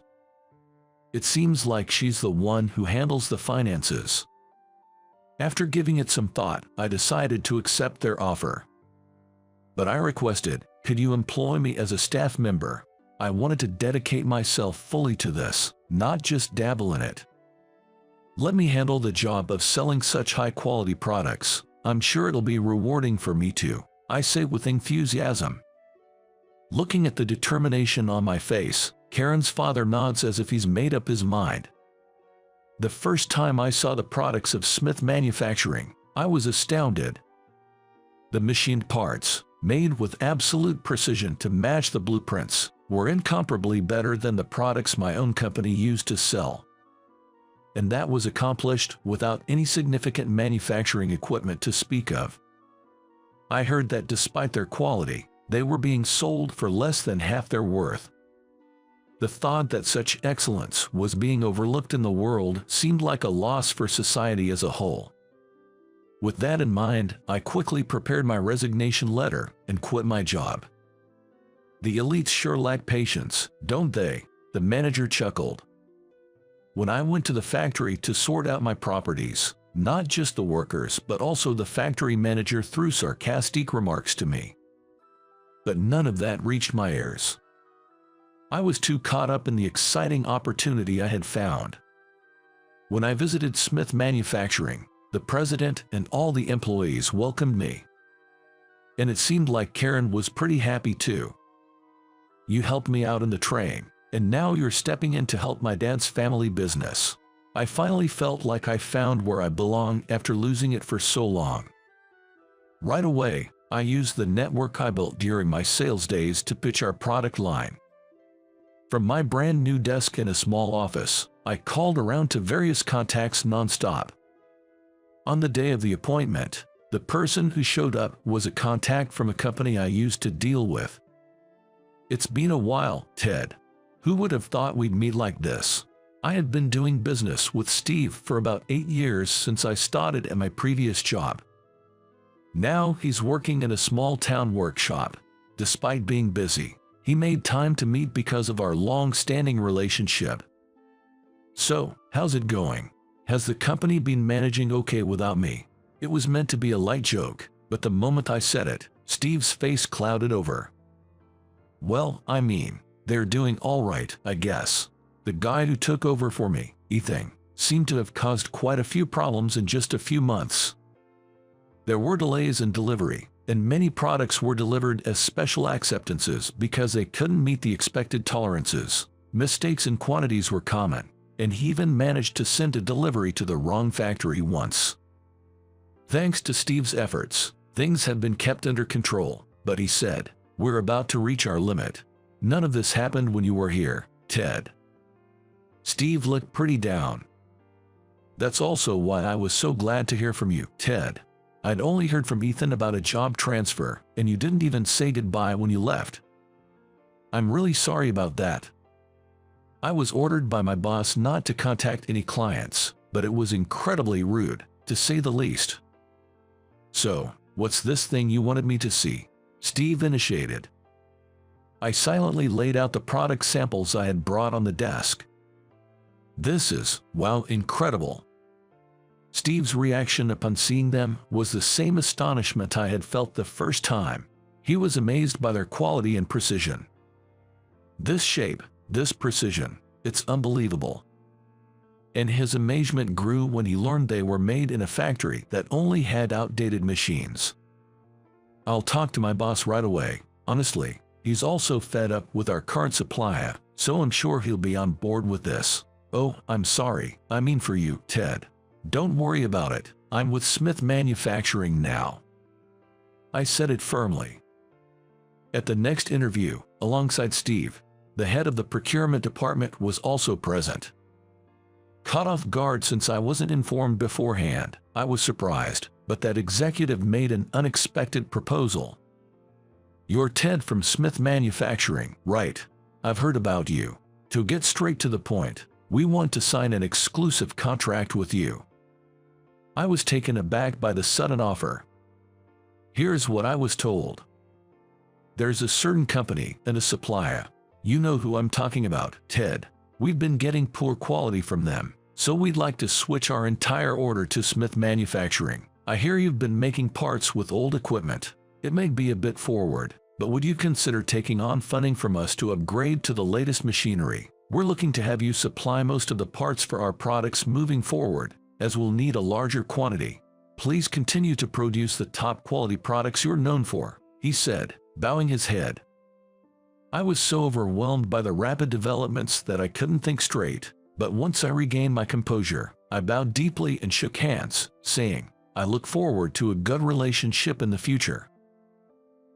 It seems like she's the one who handles the finances. After giving it some thought, I decided to accept their offer. But I requested, could you employ me as a staff member? I wanted to dedicate myself fully to this, not just dabble in it. Let me handle the job of selling such high-quality products. I'm sure it'll be rewarding for me too, I say with enthusiasm. Looking at the determination on my face, Karen's father nods as if he's made up his mind. The first time I saw the products of Smith Manufacturing, I was astounded. The machined parts, made with absolute precision to match the blueprints, were incomparably better than the products my own company used to sell. And that was accomplished without any significant manufacturing equipment to speak of. I heard that despite their quality, they were being sold for less than half their worth. The thought that such excellence was being overlooked in the world seemed like a loss for society as a whole. With that in mind, I quickly prepared my resignation letter and quit my job. The elites sure lack patience, don't they? The manager chuckled. When I went to the factory to sort out my properties, not just the workers but also the factory manager threw sarcastic remarks to me. But none of that reached my ears. I was too caught up in the exciting opportunity I had found. When I visited Smith Manufacturing, the president and all the employees welcomed me. And it seemed like Karen was pretty happy too. You helped me out in the train, and now you're stepping in to help my dad's family business. I finally felt like I found where I belong after losing it for so long. Right away, I used the network I built during my sales days to pitch our product line. From my brand new desk in a small office, I called around to various contacts nonstop. On the day of the appointment, the person who showed up was a contact from a company I used to deal with. It's been a while, Ted. Who would have thought we'd meet like this? I had been doing business with Steve for about 8 years since I started at my previous job. Now he's working in a small town workshop. Despite being busy, he made time to meet because of our long-standing relationship. So, how's it going? Has the company been managing okay without me? It was meant to be a light joke, but the moment I said it, Steve's face clouded over. Well, I mean, they're doing all right, I guess. The guy who took over for me, Ethan, seemed to have caused quite a few problems in just a few months. There were delays in delivery, and many products were delivered as special acceptances because they couldn't meet the expected tolerances. Mistakes in quantities were common, and he even managed to send a delivery to the wrong factory once. Thanks to Steve's efforts, things have been kept under control, but he said, "We're about to reach our limit. None of this happened when you were here, Ted." Steve looked pretty down. "That's also why I was so glad to hear from you, Ted. I'd only heard from Ethan about a job transfer, and you didn't even say goodbye when you left. I'm really sorry about that. I was ordered by my boss not to contact any clients, but it was incredibly rude, to say the least." "So, what's this thing you wanted me to see?" Steve initiated. I silently laid out the product samples I had brought on the desk. "This is, wow, incredible." Steve's reaction upon seeing them was the same astonishment I had felt the first time. He was amazed by their quality and precision. "This shape, this precision, it's unbelievable." And his amazement grew when he learned they were made in a factory that only had outdated machines. "I'll talk to my boss right away. Honestly, he's also fed up with our current supplier, so I'm sure he'll be on board with this." "Oh, I'm sorry, I mean for you, Ted. Don't worry about it, I'm with Smith Manufacturing now." I said it firmly. At the next interview, alongside Steve, the head of the procurement department was also present. Caught off guard since I wasn't informed beforehand, I was surprised, but that executive made an unexpected proposal. "You're Ted from Smith Manufacturing, right? I've heard about you. To get straight to the point, we want to sign an exclusive contract with you." I was taken aback by the sudden offer. Here's what I was told. "There's a certain company and a supplier. You know who I'm talking about, Ted. We've been getting poor quality from them, so we'd like to switch our entire order to Smith Manufacturing. I hear you've been making parts with old equipment. It may be a bit forward, but would you consider taking on funding from us to upgrade to the latest machinery? We're looking to have you supply most of the parts for our products moving forward, as we'll need a larger quantity. Please continue to produce the top quality products you're known for," he said, bowing his head. I was so overwhelmed by the rapid developments that I couldn't think straight, but once I regained my composure, I bowed deeply and shook hands, saying, "I look forward to a good relationship in the future."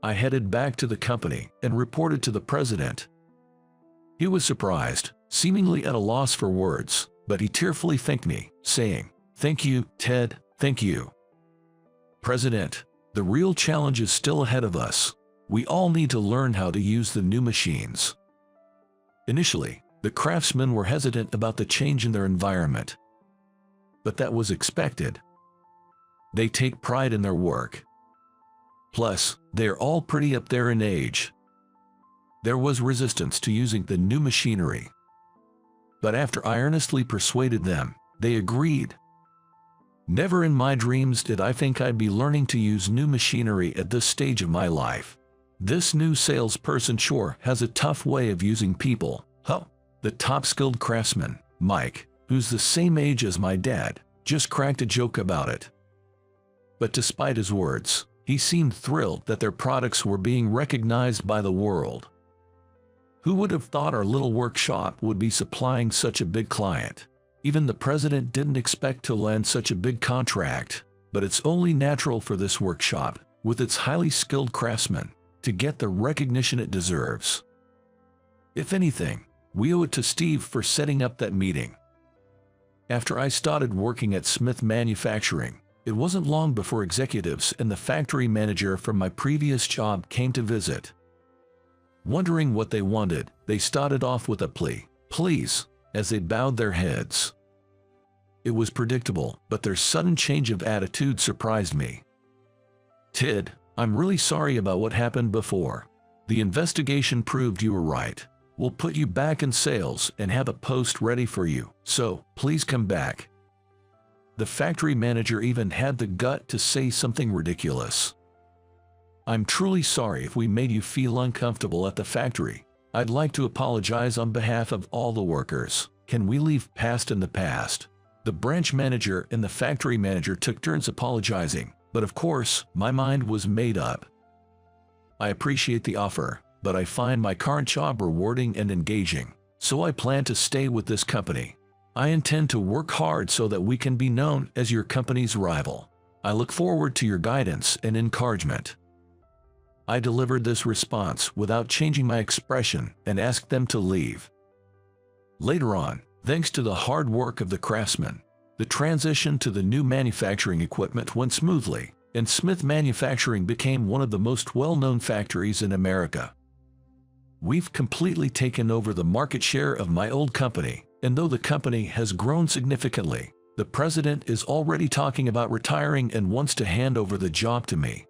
I headed back to the company and reported to the president. He was surprised, seemingly at a loss for words, but he tearfully thanked me, saying, "Thank you, Ted, thank you." "President, the real challenge is still ahead of us. We all need to learn how to use the new machines." Initially, the craftsmen were hesitant about the change in their environment. But that was expected. They take pride in their work. Plus, they're all pretty up there in age. There was resistance to using the new machinery. But after I earnestly persuaded them, they agreed. Never in my dreams did I think I'd be learning to use new machinery at this stage of my life. This new salesperson sure has a tough way of using people. The top skilled craftsman, Mike, who's the same age as my dad, just cracked a joke about it. But despite his words, he seemed thrilled that their products were being recognized by the world. Who would have thought our little workshop would be supplying such a big client? Even the president didn't expect to land such a big contract, but it's only natural for this workshop, with its highly skilled craftsmen, to get the recognition it deserves. If anything, we owe it to Steve for setting up that meeting. After I started working at Smith Manufacturing, it wasn't long before executives and the factory manager from my previous job came to visit. Wondering what they wanted, they started off with a plea, "Please," as they bowed their heads. It was predictable, but their sudden change of attitude surprised me. "Ted, I'm really sorry about what happened before. The investigation proved you were right. We'll put you back in sales and have a post ready for you, so please come back." The factory manager even had the gut to say something ridiculous. "I'm truly sorry if we made you feel uncomfortable at the factory. I'd like to apologize on behalf of all the workers. Can we leave past in the past?" The branch manager and the factory manager took turns apologizing, but of course, my mind was made up. I appreciate the offer, but I find my current job rewarding and engaging, so I plan to stay with this company. I intend to work hard so that we can be known as your company's rival. I look forward to your guidance and encouragement." I delivered this response without changing my expression and asked them to leave. Later on, thanks to the hard work of the craftsmen, the transition to the new manufacturing equipment went smoothly, and Smith Manufacturing became one of the most well-known factories in America. We've completely taken over the market share of my old company, and though the company has grown significantly, the president is already talking about retiring and wants to hand over the job to me.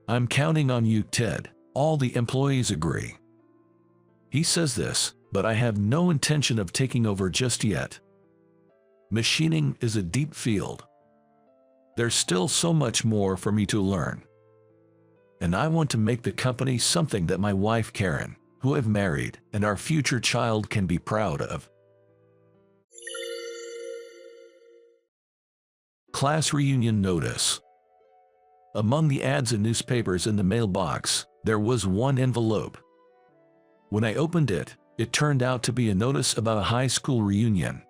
"I'm counting on you, Ted," all the employees agree. He says this, but I have no intention of taking over just yet. Machining is a deep field. There's still so much more for me to learn. And I want to make the company something that my wife Karen, who I've married, and our future child can be proud of. Class reunion notice. Among the ads and newspapers in the mailbox, there was one envelope. When I opened it, it turned out to be a notice about a high school reunion.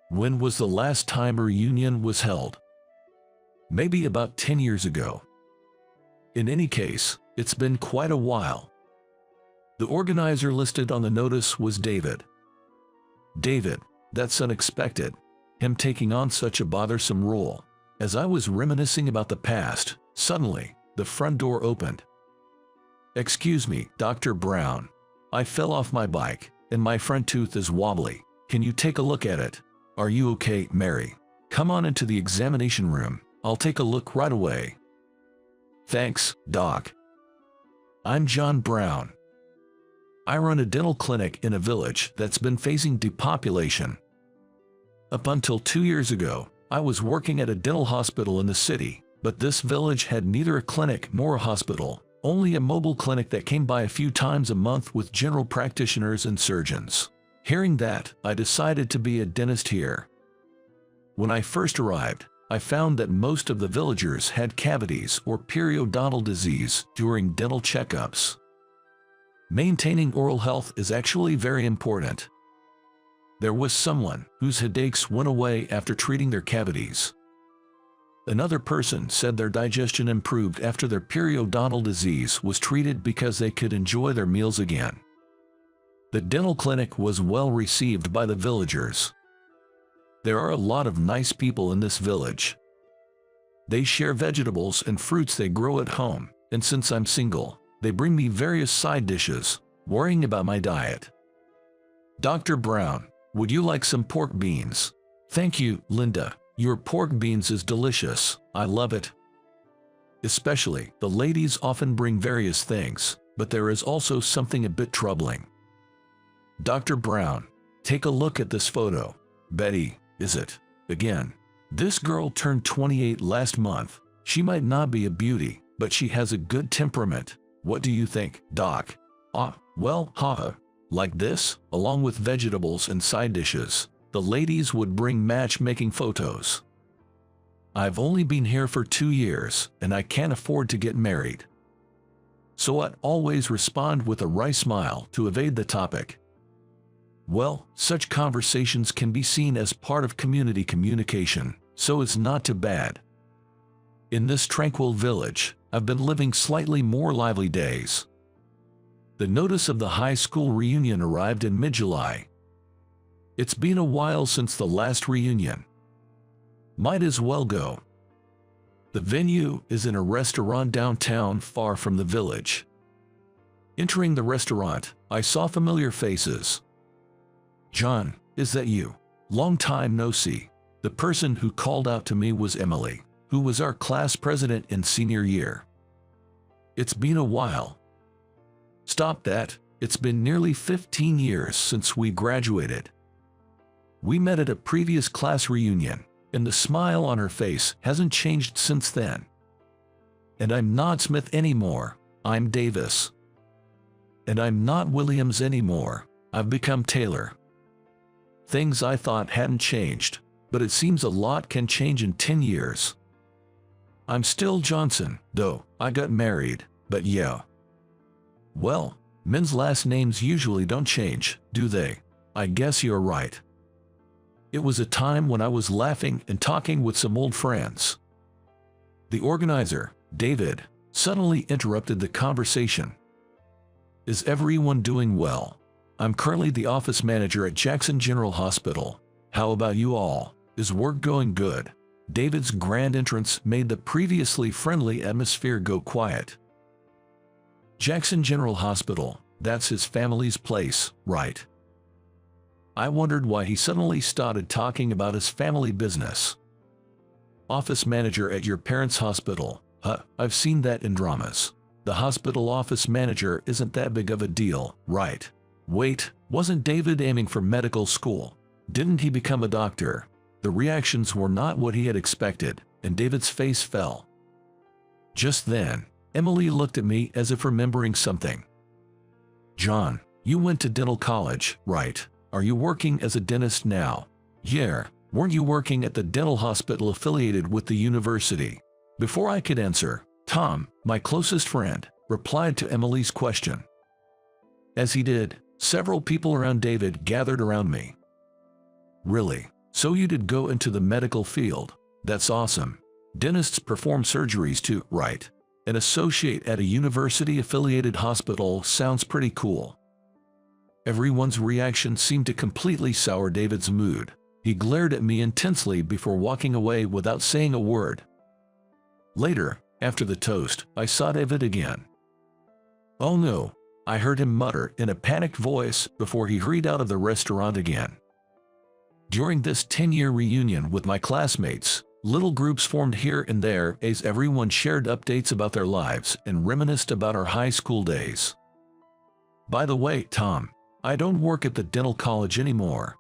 When was the last time a reunion was held? Maybe about 10 years ago. In any case, it's been quite a while. The organizer listed on the notice was David. David, that's unexpected, him taking on such a bothersome role. As I was reminiscing about the past, suddenly, the front door opened. "Excuse me, Dr. Brown. I fell off my bike, and my front tooth is wobbly. Can you take a look at it? Are you okay, Mary? Come on into the examination room. I'll take a look right away." "Thanks, Doc. I'm John Brown. I run a dental clinic in a village that's been facing depopulation. Up until 2 years ago, I was working at a dental hospital in the city, but this village had neither a clinic nor a hospital, only a mobile clinic that came by a few times a month with general practitioners and surgeons. Hearing that, I decided to be a dentist here. When I first arrived, I found that most of the villagers had cavities or periodontal disease during dental checkups. Maintaining oral health is actually very important. There was someone whose headaches went away after treating their cavities. Another person said their digestion improved after their periodontal disease was treated because they could enjoy their meals again. The dental clinic was well received by the villagers. There are a lot of nice people in this village. They share vegetables and fruits they grow at home, and since I'm single, they bring me various side dishes, worrying about my diet. "Dr. Brown, would you like some pork beans?" "Thank you, Linda. Your pork beans is delicious. I love it." Especially, the ladies often bring various things, but there is also something a bit troubling. "Dr. Brown, take a look at this photo. Betty, is it? Again. This girl turned 28 last month. She might not be a beauty, but she has a good temperament. What do you think, Doc?" Well, haha. Like this, along with vegetables and side dishes, the ladies would bring matchmaking photos. "I've only been here for 2 years, and I can't afford to get married." So I'd always respond with a wry smile to evade the topic. Well, such conversations can be seen as part of community communication, so it's not too bad. In this tranquil village, I've been living slightly more lively days. The notice of the high school reunion arrived in mid-July. It's been a while since the last reunion. Might as well go. The venue is in a restaurant downtown far from the village. Entering the restaurant, I saw familiar faces. "John, is that you? Long time no see." The person who called out to me was Emily, who was our class president in senior year. "It's been a while." "Stop that, it's been nearly 15 years since we graduated. We met at a previous class reunion, and the smile on her face hasn't changed since then. And I'm not Smith anymore, I'm Davis. And I'm not Williams anymore, I've become Taylor. Things I thought hadn't changed, but it seems a lot can change in 10 years. I'm still Johnson, though I got married, but yeah. Well, men's last names usually don't change, do they? I guess you're right." It was a time when I was laughing and talking with some old friends. The organizer, David, suddenly interrupted the conversation. Is everyone doing well? I'm currently the office manager at Jackson General Hospital. How about you all? Is work going good? David's grand entrance made the previously friendly atmosphere go quiet. Jackson General Hospital, that's his family's place, right? I wondered why he suddenly started talking about his family business. Office manager at your parents' hospital. I've seen that in dramas. The hospital office manager isn't that big of a deal, right? Wait, wasn't David aiming for medical school? Didn't he become a doctor? The reactions were not what he had expected, and David's face fell. Just then, Emily looked at me as if remembering something. John, you went to dental college, right? Are you working as a dentist now? Yeah, weren't you working at the dental hospital affiliated with the university? Before I could answer, Tom, my closest friend, replied to Emily's question. As he did, several people around David gathered around me. Really? So you did go into the medical field? That's awesome. Dentists perform surgeries too, right? An associate at a university-affiliated hospital sounds pretty cool. Everyone's reaction seemed to completely sour David's mood. He glared at me intensely before walking away without saying a word. Later, after the toast, I saw David again. Oh no, I heard him mutter in a panicked voice before he hurried out of the restaurant again. During this 10-year reunion with my classmates, little groups formed here and there as everyone shared updates about their lives and reminisced about our high school days. By the way, Tom, I don't work at the dental college anymore.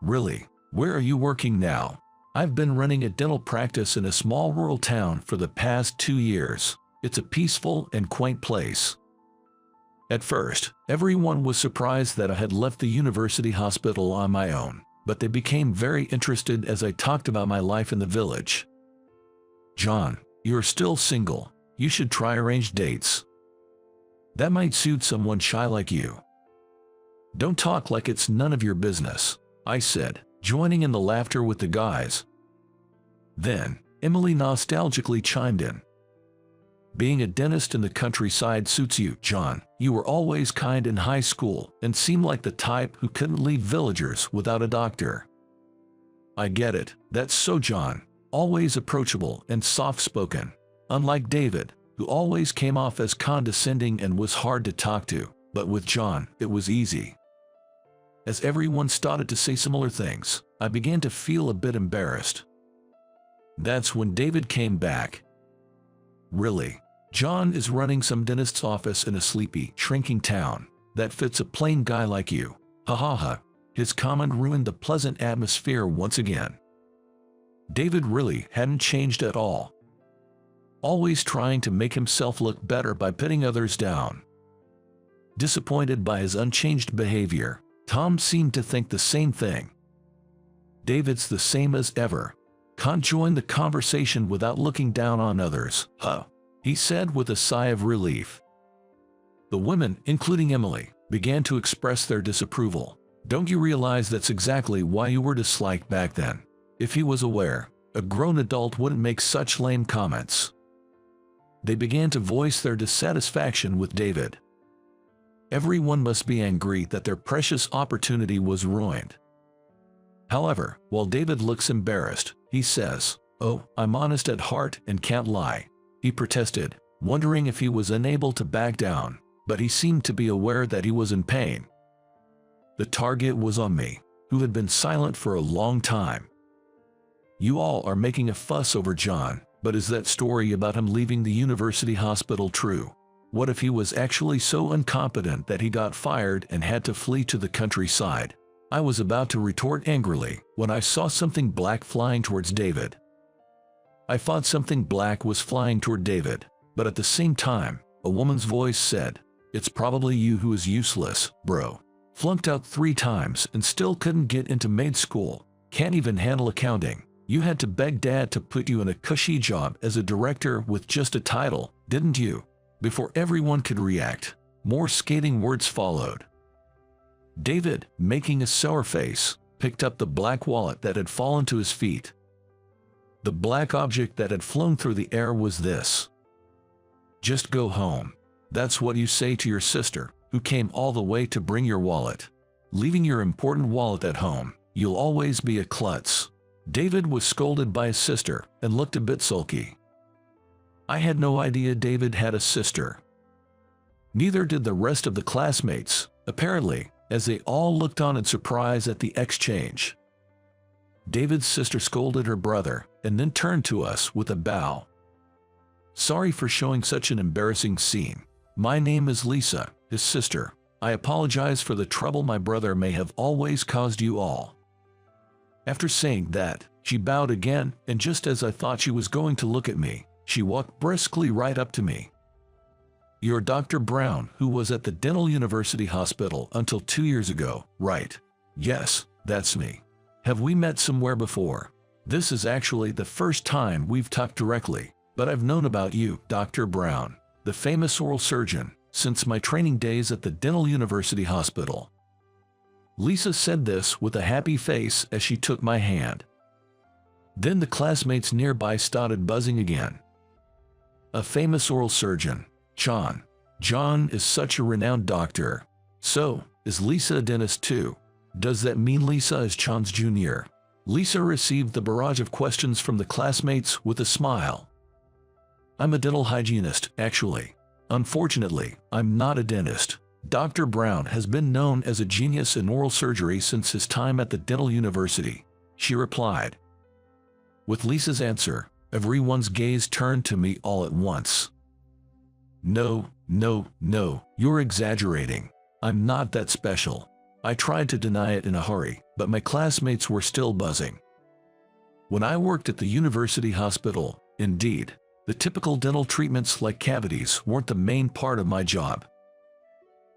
Really? Where are you working now? I've been running a dental practice in a small rural town for the past 2 years. It's a peaceful and quaint place. At first, everyone was surprised that I had left the university hospital on my own, but they became very interested as I talked about my life in the village. John, you're still single. You should try arranged dates. That might suit someone shy like you. Don't talk like it's none of your business, I said, joining in the laughter with the guys. Then, Emily nostalgically chimed in. Being a dentist in the countryside suits you, John. You were always kind in high school and seemed like the type who couldn't leave villagers without a doctor. I get it, that's so John, always approachable and soft-spoken. Unlike David, who always came off as condescending and was hard to talk to, but with John, it was easy. As everyone started to say similar things, I began to feel a bit embarrassed. That's when David came back. Really? John is running some dentist's office in a sleepy, shrinking town. That fits a plain guy like you. Ha ha ha. His comment ruined the pleasant atmosphere once again. David really hadn't changed at all. Always trying to make himself look better by putting others down. Disappointed by his unchanged behavior, Tom seemed to think the same thing. David's the same as ever. Can't join the conversation without looking down on others, huh? He said with a sigh of relief. The women, including Emily, began to express their disapproval. Don't you realize that's exactly why you were disliked back then? If he was aware, a grown adult wouldn't make such lame comments. They began to voice their dissatisfaction with David. Everyone must be angry that their precious opportunity was ruined. However, while David looks embarrassed, he says, "Oh, I'm honest at heart and can't lie." He protested, wondering if he was unable to back down, but he seemed to be aware that he was in pain. The target was on me, who had been silent for a long time. You all are making a fuss over John, but is that story about him leaving the university hospital true? What if he was actually so incompetent that he got fired and had to flee to the countryside? I was about to retort angrily when I saw something black flying towards David. I thought something black was flying toward David, but at the same time, a woman's voice said, "It's probably you who is useless, bro. Flunked out 3 times and still couldn't get into maid school. Can't even handle accounting. You had to beg Dad to put you in a cushy job as a director with just a title, didn't you?" Before everyone could react, more scathing words followed. David, making a sour face, picked up the black wallet that had fallen to his feet. The black object that had flown through the air was this. Just go home. That's what you say to your sister, who came all the way to bring your wallet. Leaving your important wallet at home, you'll always be a klutz. David was scolded by his sister and looked a bit sulky. I had no idea David had a sister. Neither did the rest of the classmates, apparently, as they all looked on in surprise at the exchange. David's sister scolded her brother and then turned to us with a bow. Sorry for showing such an embarrassing scene. My name is Lisa, his sister. I apologize for the trouble my brother may have always caused you all. After saying that, she bowed again, and just as I thought she was going to look at me, she walked briskly right up to me. You're Dr. Brown, who was at the Dental University Hospital until 2 years ago, right? Yes, that's me. Have we met somewhere before? This is actually the first time we've talked directly, but I've known about you, Dr. Brown, the famous oral surgeon, since my training days at the Dental University Hospital. Lisa said this with a happy face as she took my hand. Then the classmates nearby started buzzing again. A famous oral surgeon, John. John is such a renowned doctor. So, is Lisa a dentist too? Does that mean Lisa is John's junior? Lisa received the barrage of questions from the classmates with a smile. I'm a dental hygienist, actually. Unfortunately, I'm not a dentist. Dr. Brown has been known as a genius in oral surgery since his time at the Dental University, she replied. With Lisa's answer, everyone's gaze turned to me all at once. No, you're exaggerating. I'm not that special. I tried to deny it in a hurry, but my classmates were still buzzing. When I worked at the university hospital, indeed, the typical dental treatments like cavities weren't the main part of my job.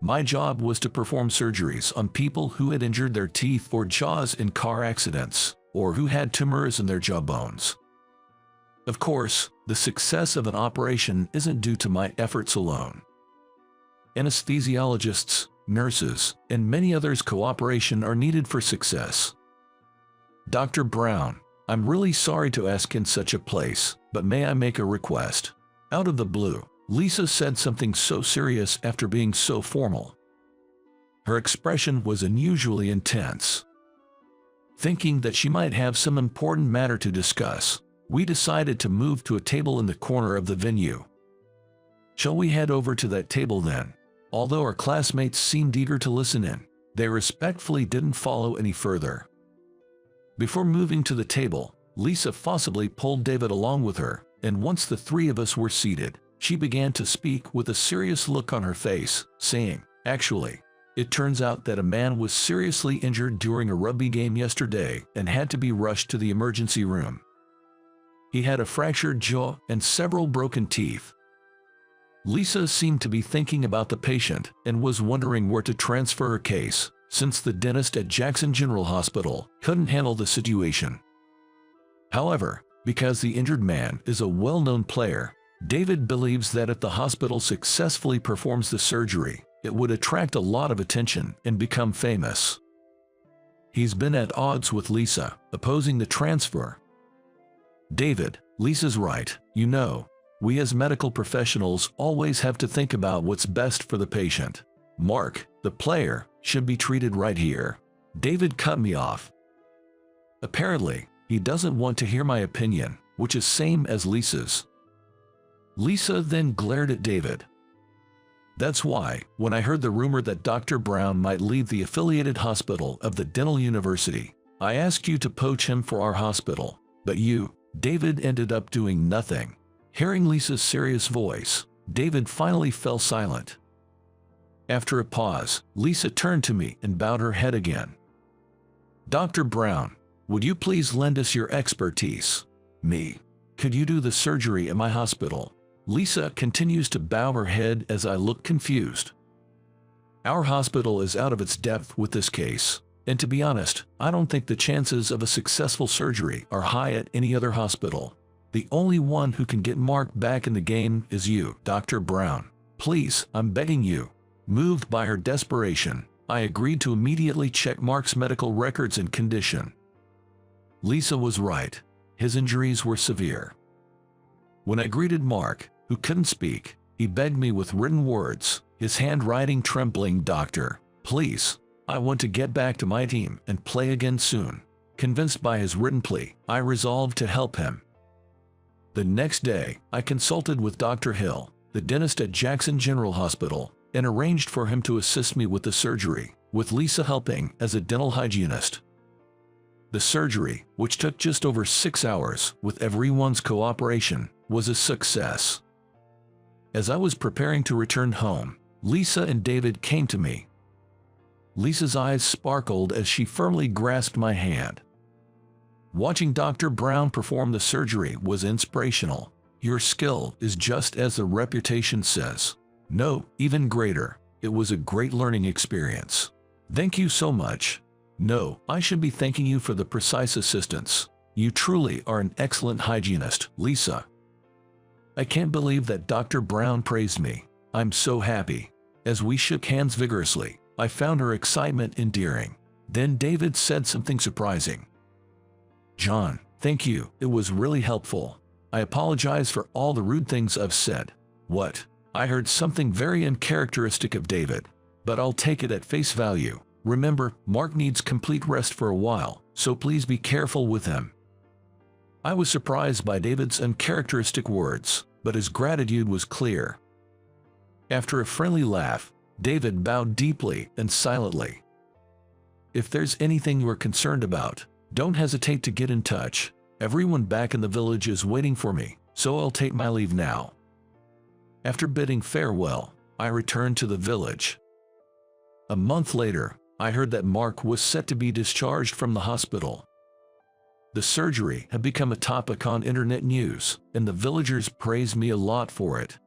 My job was to perform surgeries on people who had injured their teeth or jaws in car accidents, or who had tumors in their jawbones. Of course, the success of an operation isn't due to my efforts alone. Anesthesiologists, nurses, and many others' cooperation are needed for success. Dr. Brown, I'm really sorry to ask in such a place, but may I make a request? Out of the blue, Lisa said something so serious after being so formal. Her expression was unusually intense. Thinking that she might have some important matter to discuss, we decided to move to a table in the corner of the venue. Shall we head over to that table then? Although our classmates seemed eager to listen in, they respectfully didn't follow any further. Before moving to the table, Lisa forcibly pulled David along with her, and once the three of us were seated, she began to speak with a serious look on her face, saying, Actually, it turns out that a man was seriously injured during a rugby game yesterday and had to be rushed to the emergency room. He had a fractured jaw and several broken teeth. Lisa seemed to be thinking about the patient and was wondering where to transfer her case, since the dentist at Jackson General Hospital couldn't handle the situation. However, because the injured man is a well-known player, David believes that if the hospital successfully performs the surgery, it would attract a lot of attention and become famous. He's been at odds with Lisa, opposing the transfer. David, Lisa's right, you know. We as medical professionals always have to think about what's best for the patient. Mark, the player, should be treated right here. David cut me off. Apparently, he doesn't want to hear my opinion, which is same as Lisa's. Lisa then glared at David. That's why, when I heard the rumor that Dr. Brown might leave the affiliated hospital of the Dental University, I asked you to poach him for our hospital, but you, David, ended up doing nothing. Hearing Lisa's serious voice, David finally fell silent. After a pause, Lisa turned to me and bowed her head again. Dr. Brown, would you please lend us your expertise? Me. Could you do the surgery at my hospital? Lisa continues to bow her head as I look confused. Our hospital is out of its depth with this case, and to be honest, I don't think the chances of a successful surgery are high at any other hospital. The only one who can get Mark back in the game is you, Dr. Brown. Please, I'm begging you. Moved by her desperation, I agreed to immediately check Mark's medical records and condition. Lisa was right. His injuries were severe. When I greeted Mark, who couldn't speak, he begged me with written words, his handwriting trembling, "Doctor, please, I want to get back to my team and play again soon." Convinced by his written plea, I resolved to help him. The next day, I consulted with Dr. Hill, the dentist at Jackson General Hospital, and arranged for him to assist me with the surgery, with Lisa helping as a dental hygienist. The surgery, which took just over 6 hours with everyone's cooperation, was a success. As I was preparing to return home, Lisa and David came to me. Lisa's eyes sparkled as she firmly grasped my hand. Watching Dr. Brown perform the surgery was inspirational. "Your skill is just as the reputation says." "No, even greater. It was a great learning experience. Thank you so much." "No, I should be thanking you for the precise assistance. You truly are an excellent hygienist, Lisa." I can't believe that Dr. Brown praised me. I'm so happy. As we shook hands vigorously, I found her excitement endearing. Then David said something surprising. "John, thank you. It was really helpful. I apologize for all the rude things I've said." "What?" I heard something very uncharacteristic of David, but I'll take it at face value. "Remember, Mark needs complete rest for a while, so please be careful with him." I was surprised by David's uncharacteristic words, but his gratitude was clear. After a friendly laugh, David bowed deeply and silently. "If there's anything you're concerned about, don't hesitate to get in touch. Everyone back in the village is waiting for me, so I'll take my leave now." After bidding farewell, I returned to the village. A month later, I heard that Mark was set to be discharged from the hospital. The surgery had become a topic on internet news, and the villagers praised me a lot for it.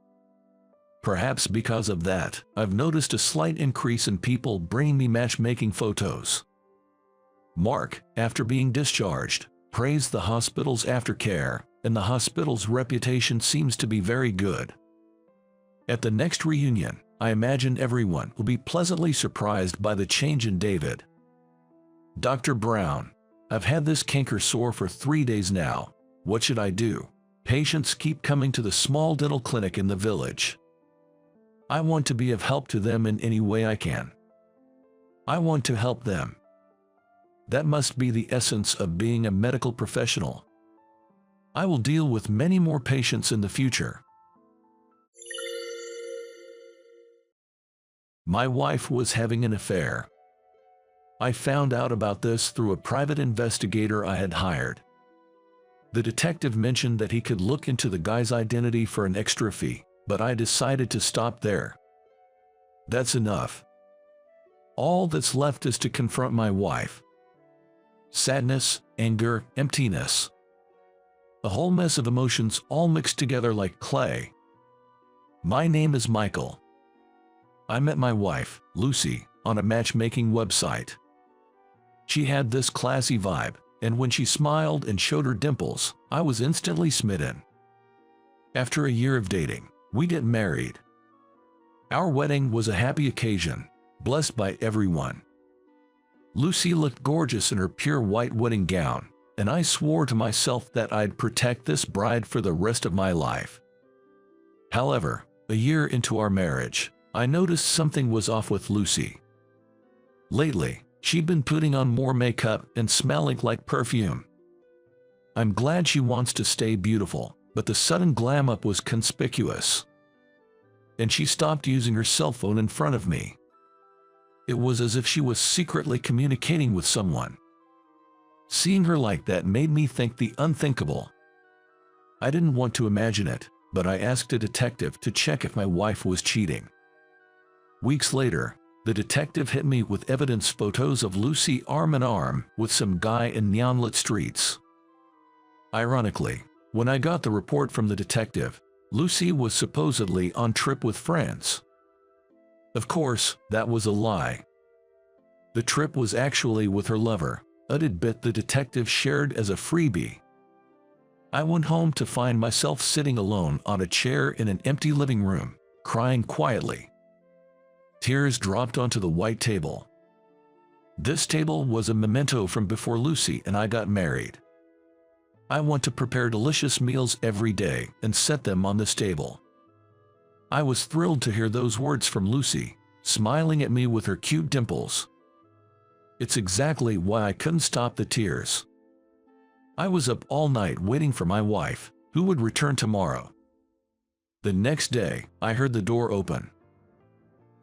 Perhaps because of that, I've noticed a slight increase in people bringing me matchmaking photos. Mark, after being discharged, praised the hospital's aftercare, and the hospital's reputation seems to be very good. At the next reunion, I imagine everyone will be pleasantly surprised by the change in David. "Dr. Brown, I've had this canker sore for 3 days now. What should I do? Patients keep coming to the small dental clinic in the village. I want to be of help to them in any way I can. I want to help them. That must be the essence of being a medical professional. I will deal with many more patients in the future." My wife was having an affair. I found out about this through a private investigator I had hired. The detective mentioned that he could look into the guy's identity for an extra fee, but I decided to stop there. That's enough. All that's left is to confront my wife. Sadness, anger, emptiness. A whole mess of emotions all mixed together like clay. My name is Michael. I met my wife, Lucy, on a matchmaking website. She had this classy vibe, and when she smiled and showed her dimples, I was instantly smitten. After a year of dating, we get married. Our wedding was a happy occasion, blessed by everyone. Lucy looked gorgeous in her pure white wedding gown, and I swore to myself that I'd protect this bride for the rest of my life. However, a year into our marriage, I noticed something was off with Lucy. Lately, she'd been putting on more makeup and smelling like perfume. I'm glad she wants to stay beautiful, but the sudden glam up was conspicuous. And she stopped using her cell phone in front of me. It was as if she was secretly communicating with someone. Seeing her like that made me think the unthinkable. I didn't want to imagine it, but I asked a detective to check if my wife was cheating. Weeks later, the detective hit me with evidence photos of Lucy arm in arm with some guy in neon-lit streets. Ironically, when I got the report from the detective, Lucy was supposedly on trip with friends. Of course, that was a lie. The trip was actually with her lover, a tidbit the detective shared as a freebie. I went home to find myself sitting alone on a chair in an empty living room, crying quietly. Tears dropped onto the white table. This table was a memento from before Lucy and I got married. I want to prepare delicious meals every day and set them on this table." I was thrilled to hear those words from Lucy, smiling at me with her cute dimples. It's exactly why I couldn't stop the tears. I was up all night waiting for my wife, who would return tomorrow. The next day, I heard the door open.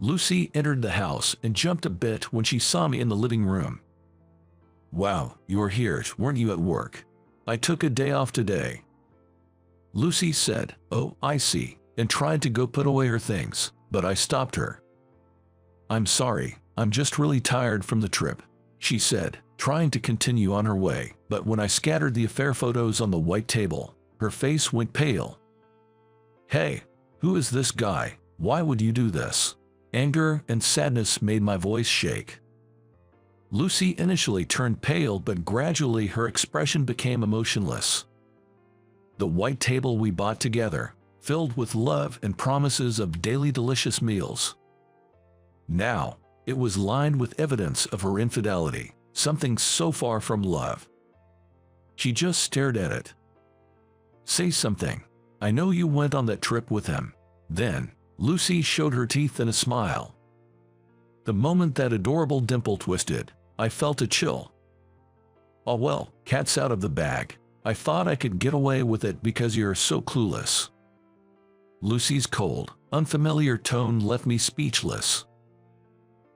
Lucy entered the house and jumped a bit when she saw me in the living room. "Wow, you're here, weren't you at work? I took a day off today." Lucy said, "Oh, I see," and tried to go put away her things, but I stopped her. "I'm sorry, I'm just really tired from the trip," she said, trying to continue on her way, but when I scattered the affair photos on the white table, her face went pale. "Hey, who is this guy? Why would you do this?" Anger and sadness made my voice shake. Lucy initially turned pale, but gradually her expression became emotionless. The white table we bought together, filled with love and promises of daily delicious meals. Now, it was lined with evidence of her infidelity, something so far from love. She just stared at it. "Say something. I know you went on that trip with him." Then, Lucy showed her teeth in a smile. The moment that adorable dimple twisted, I felt a chill. "Oh well, cat's out of the bag. I thought I could get away with it because you're so clueless." Lucy's cold, unfamiliar tone left me speechless.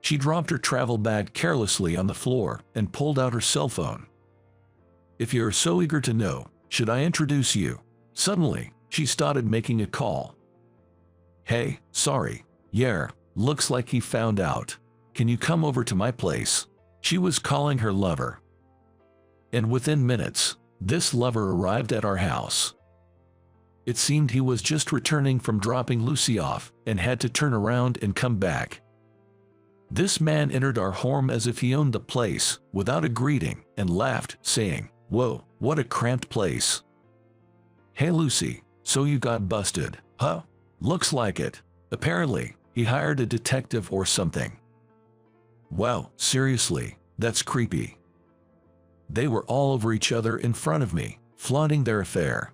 She dropped her travel bag carelessly on the floor and pulled out her cell phone. "If you're so eager to know, should I introduce you?" Suddenly, she started making a call. "Hey, sorry. Yeah, looks like he found out. Can you come over to my place?" She was calling her lover. And within minutes, this lover arrived at our house. It seemed he was just returning from dropping Lucy off and had to turn around and come back. This man entered our home as if he owned the place, without a greeting, and laughed, saying, "Whoa, what a cramped place." "Hey Lucy, so you got busted, huh?" "Looks like it. Apparently, he hired a detective or something." "Wow, seriously, that's creepy." They were all over each other in front of me, flaunting their affair.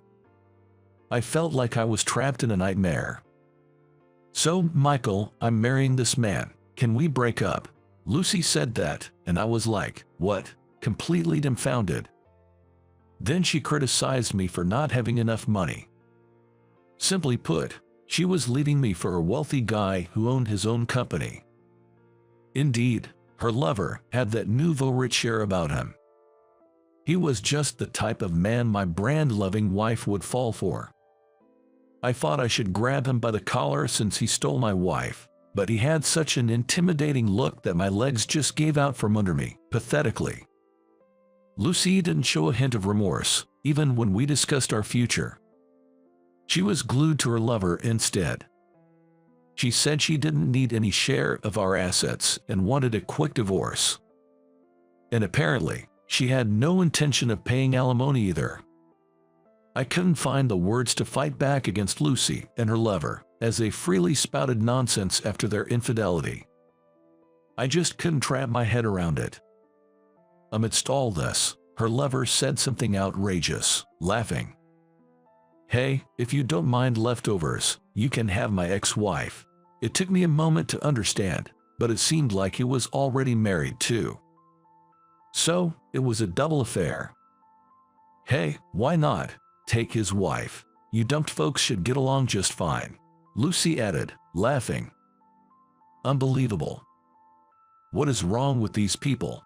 I felt like I was trapped in a nightmare. "So, Michael, I'm marrying this man. Can we break up?" Lucy said that, and I was like, "What?" completely dumbfounded. Then she criticized me for not having enough money. Simply put, she was leaving me for a wealthy guy who owned his own company. Indeed, her lover had that nouveau rich air about him. He was just the type of man my brand-loving wife would fall for. I thought I should grab him by the collar since he stole my wife, but he had such an intimidating look that my legs just gave out from under me, pathetically. Lucy didn't show a hint of remorse, even when we discussed our future. She was glued to her lover instead. She said she didn't need any share of our assets and wanted a quick divorce. And apparently, she had no intention of paying alimony either. I couldn't find the words to fight back against Lucy and her lover, as they freely spouted nonsense after their infidelity. I just couldn't wrap my head around it. Amidst all this, her lover said something outrageous, laughing. "Hey, if you don't mind leftovers, you can have my ex-wife." It took me a moment to understand, but it seemed like he was already married too. So, it was a double affair. "Hey, why not? Take his wife. You dumped folks should get along just fine," Lucy added, laughing. Unbelievable. What is wrong with these people?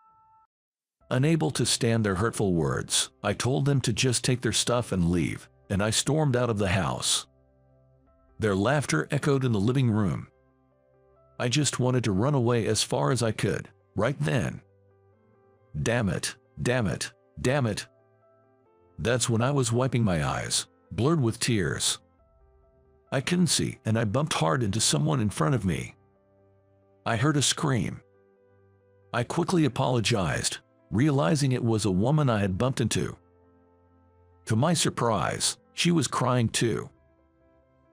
Unable to stand their hurtful words, I told them to just take their stuff and leave, and I stormed out of the house. Their laughter echoed in the living room. I just wanted to run away as far as I could, right then. Damn it, damn it, damn it. That's when I was wiping my eyes, blurred with tears. I couldn't see, and I bumped hard into someone in front of me. I heard a scream. I quickly apologized, realizing it was a woman I had bumped into. To my surprise, she was crying too.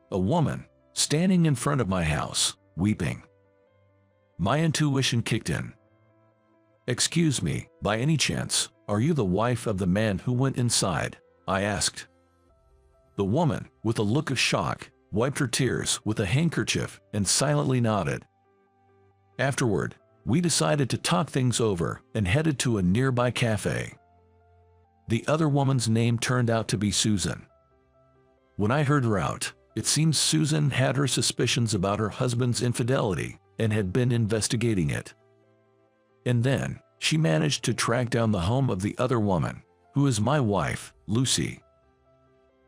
A woman, standing in front of my house, weeping. My intuition kicked in. "Excuse me, by any chance, are you the wife of the man who went inside?" I asked. The woman, with a look of shock, wiped her tears with a handkerchief and silently nodded. Afterward, we decided to talk things over and headed to a nearby cafe. The other woman's name turned out to be Susan. When I heard her out, it seems Susan had her suspicions about her husband's infidelity and had been investigating it. And then, she managed to track down the home of the other woman, who is my wife, Lucy.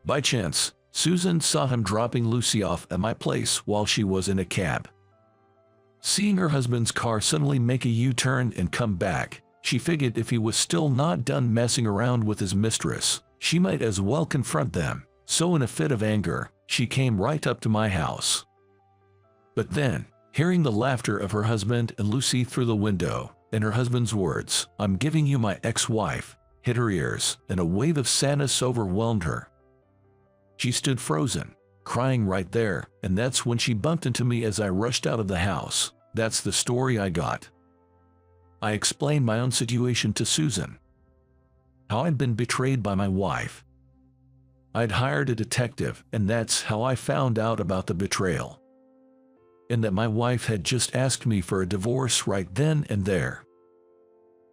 By chance, Susan saw him dropping Lucy off at my place while she was in a cab. Seeing her husband's car suddenly make a U-turn and come back, she figured if he was still not done messing around with his mistress, she might as well confront them. So in a fit of anger, she came right up to my house. But then, hearing the laughter of her husband and Lucy through the window, and her husband's words, "I'm giving you my ex-wife," hit her ears, and a wave of sadness overwhelmed her. She stood frozen, crying right there, and that's when she bumped into me as I rushed out of the house. That's the story I got. I explained my own situation to Susan. How I'd been betrayed by my wife. I'd hired a detective, and that's how I found out about the betrayal. And that my wife had just asked me for a divorce right then and there.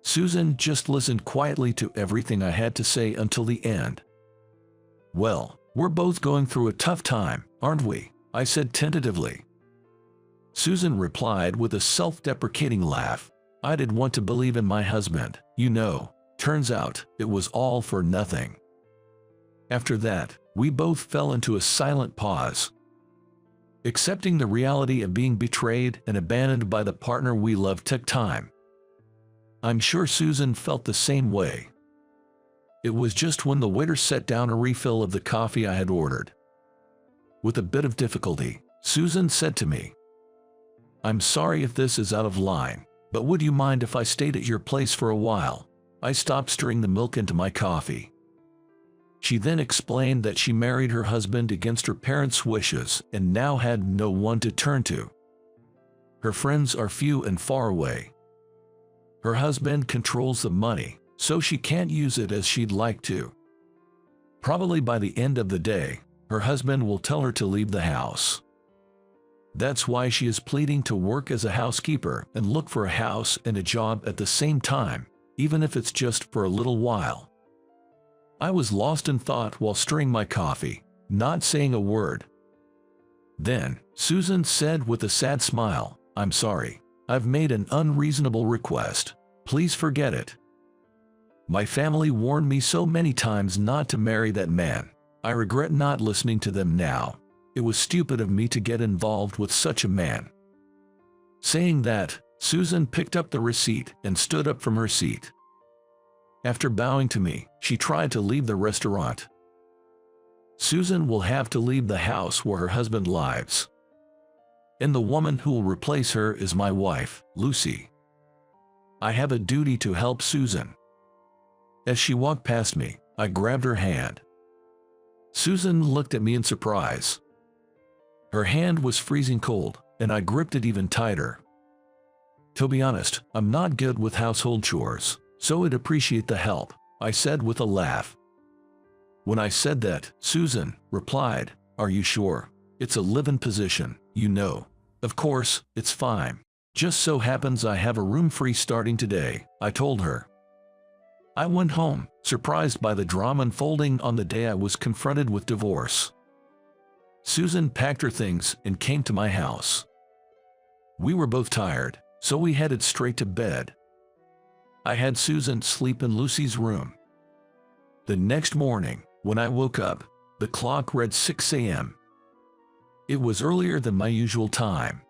Susan just listened quietly to everything I had to say until the end. "Well, we're both going through a tough time, aren't we?" I said tentatively. Susan replied with a self-deprecating laugh. "I did want to believe in my husband, you know. Turns out, it was all for nothing." After that, we both fell into a silent pause. Accepting the reality of being betrayed and abandoned by the partner we loved took time. I'm sure Susan felt the same way. It was just when the waiter set down a refill of the coffee I had ordered. With a bit of difficulty, Susan said to me, "I'm sorry if this is out of line, but would you mind if I stayed at your place for a while?" I stopped stirring the milk into my coffee. She then explained that she married her husband against her parents' wishes and now had no one to turn to. Her friends are few and far away. Her husband controls the money, so she can't use it as she'd like to. Probably by the end of the day, her husband will tell her to leave the house. That's why she is pleading to work as a housekeeper and look for a house and a job at the same time, even if it's just for a little while. I was lost in thought while stirring my coffee, not saying a word. Then, Susan said with a sad smile, "I'm sorry. I've made an unreasonable request. Please forget it. My family warned me so many times not to marry that man. I regret not listening to them now. It was stupid of me to get involved with such a man." Saying that, Susan picked up the receipt and stood up from her seat. After bowing to me, she tried to leave the restaurant. Susan will have to leave the house where her husband lives. And the woman who will replace her is my wife, Lucy. I have a duty to help Susan. As she walked past me, I grabbed her hand. Susan looked at me in surprise. Her hand was freezing cold, and I gripped it even tighter. "To be honest, I'm not good with household chores, so I'd appreciate the help," I said with a laugh. When I said that, Susan replied, "Are you sure? It's a live-in position, you know." "Of course, it's fine. Just so happens I have a room free starting today," I told her. I went home, surprised by the drama unfolding on the day I was confronted with divorce. Susan packed her things and came to my house. We were both tired, so we headed straight to bed. I had Susan sleep in Lucy's room. The next morning, when I woke up, the clock read 6 a.m. It was earlier than my usual time.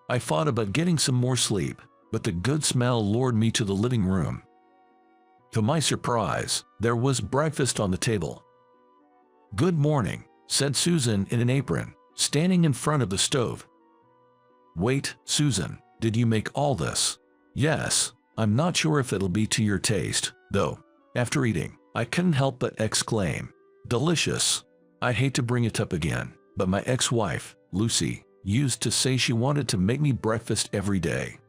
I thought about getting some more sleep, but the good smell lured me to the living room. To my surprise, there was breakfast on the table. "Good morning," said Susan in an apron, standing in front of the stove. "Wait, Susan, did you make all this?" "Yes. I'm not sure if it'll be to your taste, though." After eating, I couldn't help but exclaim, "Delicious." I hate to bring it up again, but my ex-wife, Lucy, used to say she wanted to make me breakfast every day.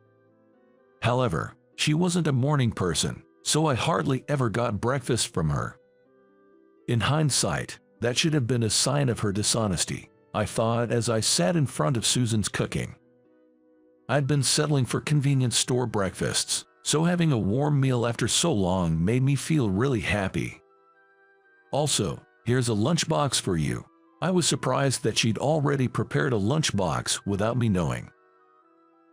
However, she wasn't a morning person, so I hardly ever got breakfast from her. In hindsight, that should have been a sign of her dishonesty, I thought as I sat in front of Susan's cooking. I'd been settling for convenience store breakfasts, so having a warm meal after so long made me feel really happy. Also, here's a lunchbox for you. I was surprised that she'd already prepared a lunchbox without me knowing.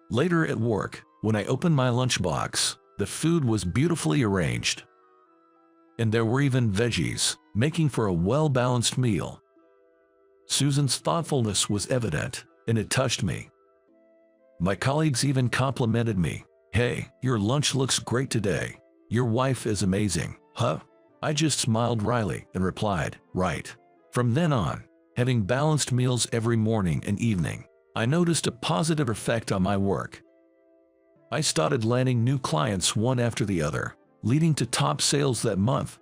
Later at work, when I opened my lunchbox, the food was beautifully arranged. And there were even veggies, making for a well-balanced meal. Susan's thoughtfulness was evident, and it touched me. My colleagues even complimented me. "Hey, your lunch looks great today. Your wife is amazing." Huh? I just smiled wryly and replied, "Right." From then on, having balanced meals every morning and evening, I noticed a positive effect on my work. I started landing new clients one after the other, leading to top sales that month.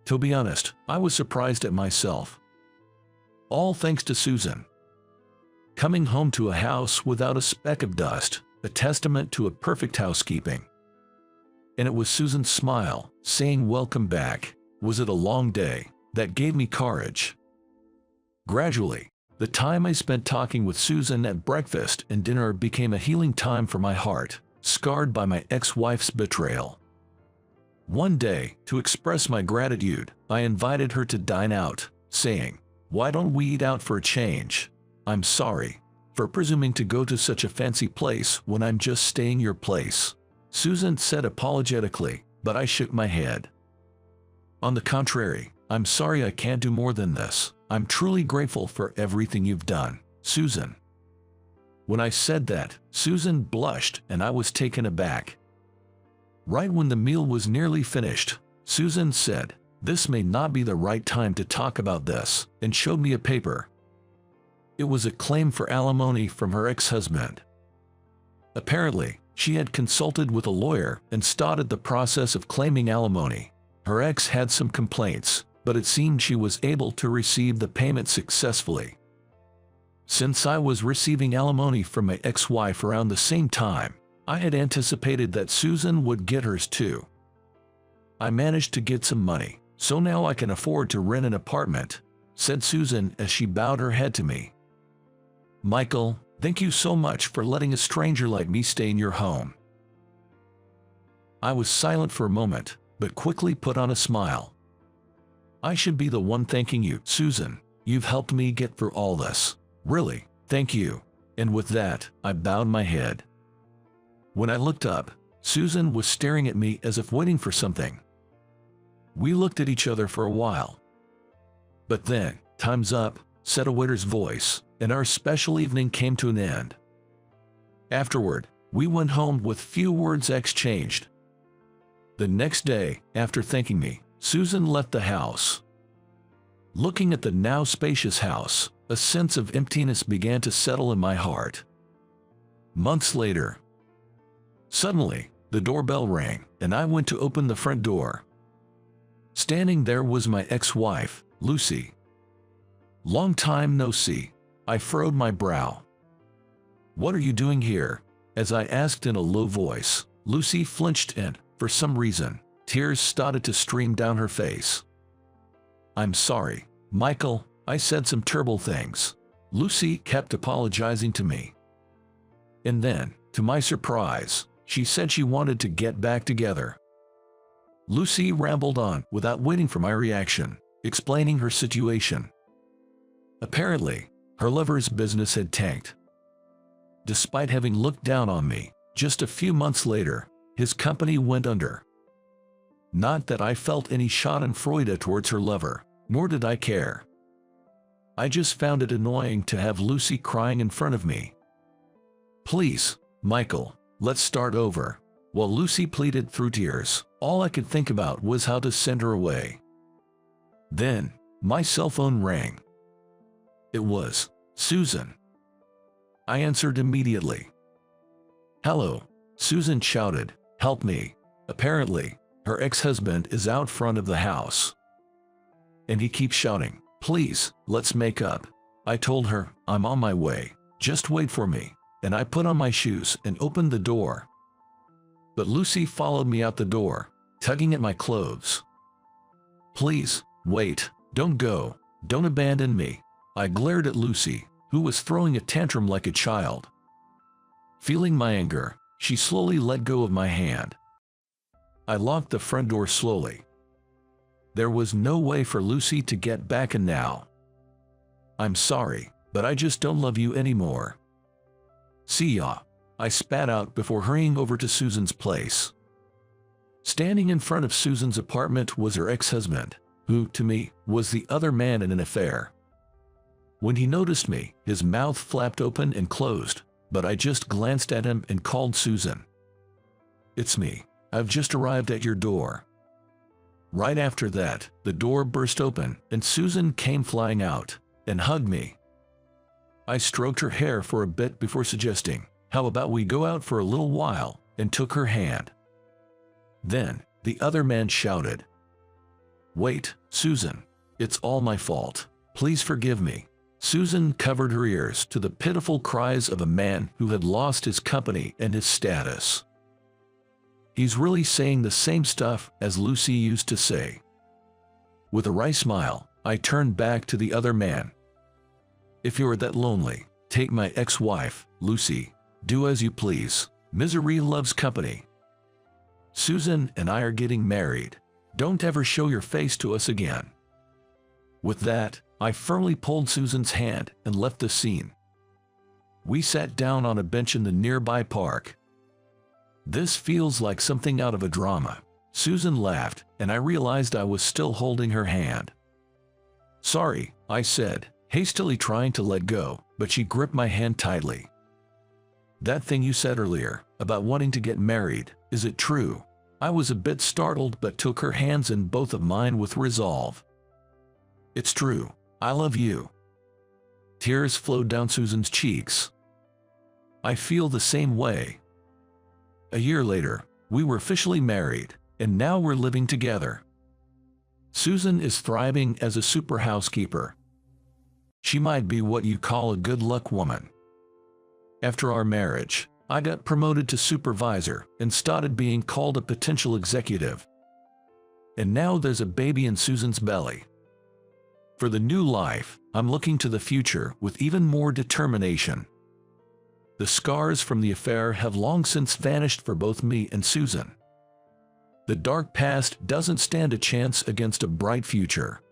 To be honest, I was surprised at myself. All thanks to Susan. Coming home to a house without a speck of dust, a testament to a perfect housekeeping. And it was Susan's smile, saying "welcome back, was it a long day?" that gave me courage. Gradually, the time I spent talking with Susan at breakfast and dinner became a healing time for my heart, scarred by my ex-wife's betrayal. One day, to express my gratitude, I invited her to dine out, saying, "Why don't we eat out for a change? I'm sorry for presuming to go to such a fancy place when I'm just staying your place," Susan said apologetically, but I shook my head. "On the contrary, I'm sorry I can't do more than this. I'm truly grateful for everything you've done, Susan." When I said that, Susan blushed and I was taken aback. Right when the meal was nearly finished, Susan said, "This may not be the right time to talk about this," and showed me a paper. It was a claim for alimony from her ex-husband. Apparently, she had consulted with a lawyer and started the process of claiming alimony. Her ex had some complaints, but it seemed she was able to receive the payment successfully. Since I was receiving alimony from my ex-wife around the same time, I had anticipated that Susan would get hers too. "I managed to get some money, so now I can afford to rent an apartment," said Susan as she bowed her head to me. "Michael, thank you so much for letting a stranger like me stay in your home." I was silent for a moment, but quickly put on a smile. "I should be the one thanking you, Susan. You've helped me get through all this. Really, thank you." And with that, I bowed my head. When I looked up, Susan was staring at me as if waiting for something. We looked at each other for a while. But then, "Time's up," said a waiter's voice, and our special evening came to an end. Afterward, we went home with few words exchanged. The next day, after thanking me, Susan left the house. Looking at the now spacious house, a sense of emptiness began to settle in my heart. Months later, suddenly, the doorbell rang, and I went to open the front door. Standing there was my ex-wife, Lucy. "Long time no see," I furrowed my brow. "What are you doing here?" As I asked in a low voice, Lucy flinched and, for some reason, tears started to stream down her face. "I'm sorry, Michael, I said some terrible things." Lucy kept apologizing to me. And then, to my surprise, she said she wanted to get back together. Lucy rambled on without waiting for my reaction, explaining her situation. Apparently, her lover's business had tanked. Despite having looked down on me, just a few months later, his company went under. Not that I felt any schadenfreude towards her lover, nor did I care. I just found it annoying to have Lucy crying in front of me. "Please, Michael, let's start over." While Lucy pleaded through tears, all I could think about was how to send her away. Then, my cell phone rang. It was Susan. I answered immediately. "Hello," Susan shouted, "help me. Apparently, her ex-husband is out front of the house. And he keeps shouting, 'Please, let's make up.'" I told her, "I'm on my way, just wait for me," and I put on my shoes and opened the door. But Lucy followed me out the door, tugging at my clothes. "Please, Wait, don't go. Don't abandon me. I glared at Lucy, who was throwing a tantrum like a child. Feeling my anger, she slowly let go of my hand. I locked the front door slowly. There was no way for Lucy to get back in now. I'm sorry, but I just don't love you anymore. See ya, I spat out before hurrying over to Susan's place. Standing in front of Susan's apartment was her ex-husband, who, to me, was the other man in an affair. When he noticed me, his mouth flapped open and closed, but I just glanced at him and called Susan. It's me. I've just arrived at your door. Right after that, the door burst open and Susan came flying out and hugged me. I stroked her hair for a bit before suggesting, how about we go out for a little while, and took her hand. Then, the other man shouted, "Wait, Susan, it's all my fault. Please forgive me." Susan covered her ears to the pitiful cries of a man who had lost his company and his status. He's really saying the same stuff as Lucy used to say. With a wry smile, I turned back to the other man. If you're that lonely, take my ex-wife, Lucy. Do as you please. Misery loves company. Susan and I are getting married. Don't ever show your face to us again. With that, I firmly pulled Susan's hand and left the scene. We sat down on a bench in the nearby park. This feels like something out of a drama. Susan laughed, and I realized I was still holding her hand. Sorry, I said, hastily trying to let go, but she gripped my hand tightly. That thing you said earlier, about wanting to get married, is it true? I was a bit startled but took her hands in both of mine with resolve. It's true. I love you. Tears flowed down Susan's cheeks. I feel the same way. A year later, we were officially married, and now we're living together. Susan is thriving as a super housekeeper. She might be what you call a good luck woman. After our marriage, I got promoted to supervisor and started being called a potential executive. And now there's a baby in Susan's belly. For the new life, I'm looking to the future with even more determination. The scars from the affair have long since vanished for both me and Susan. The dark past doesn't stand a chance against a bright future.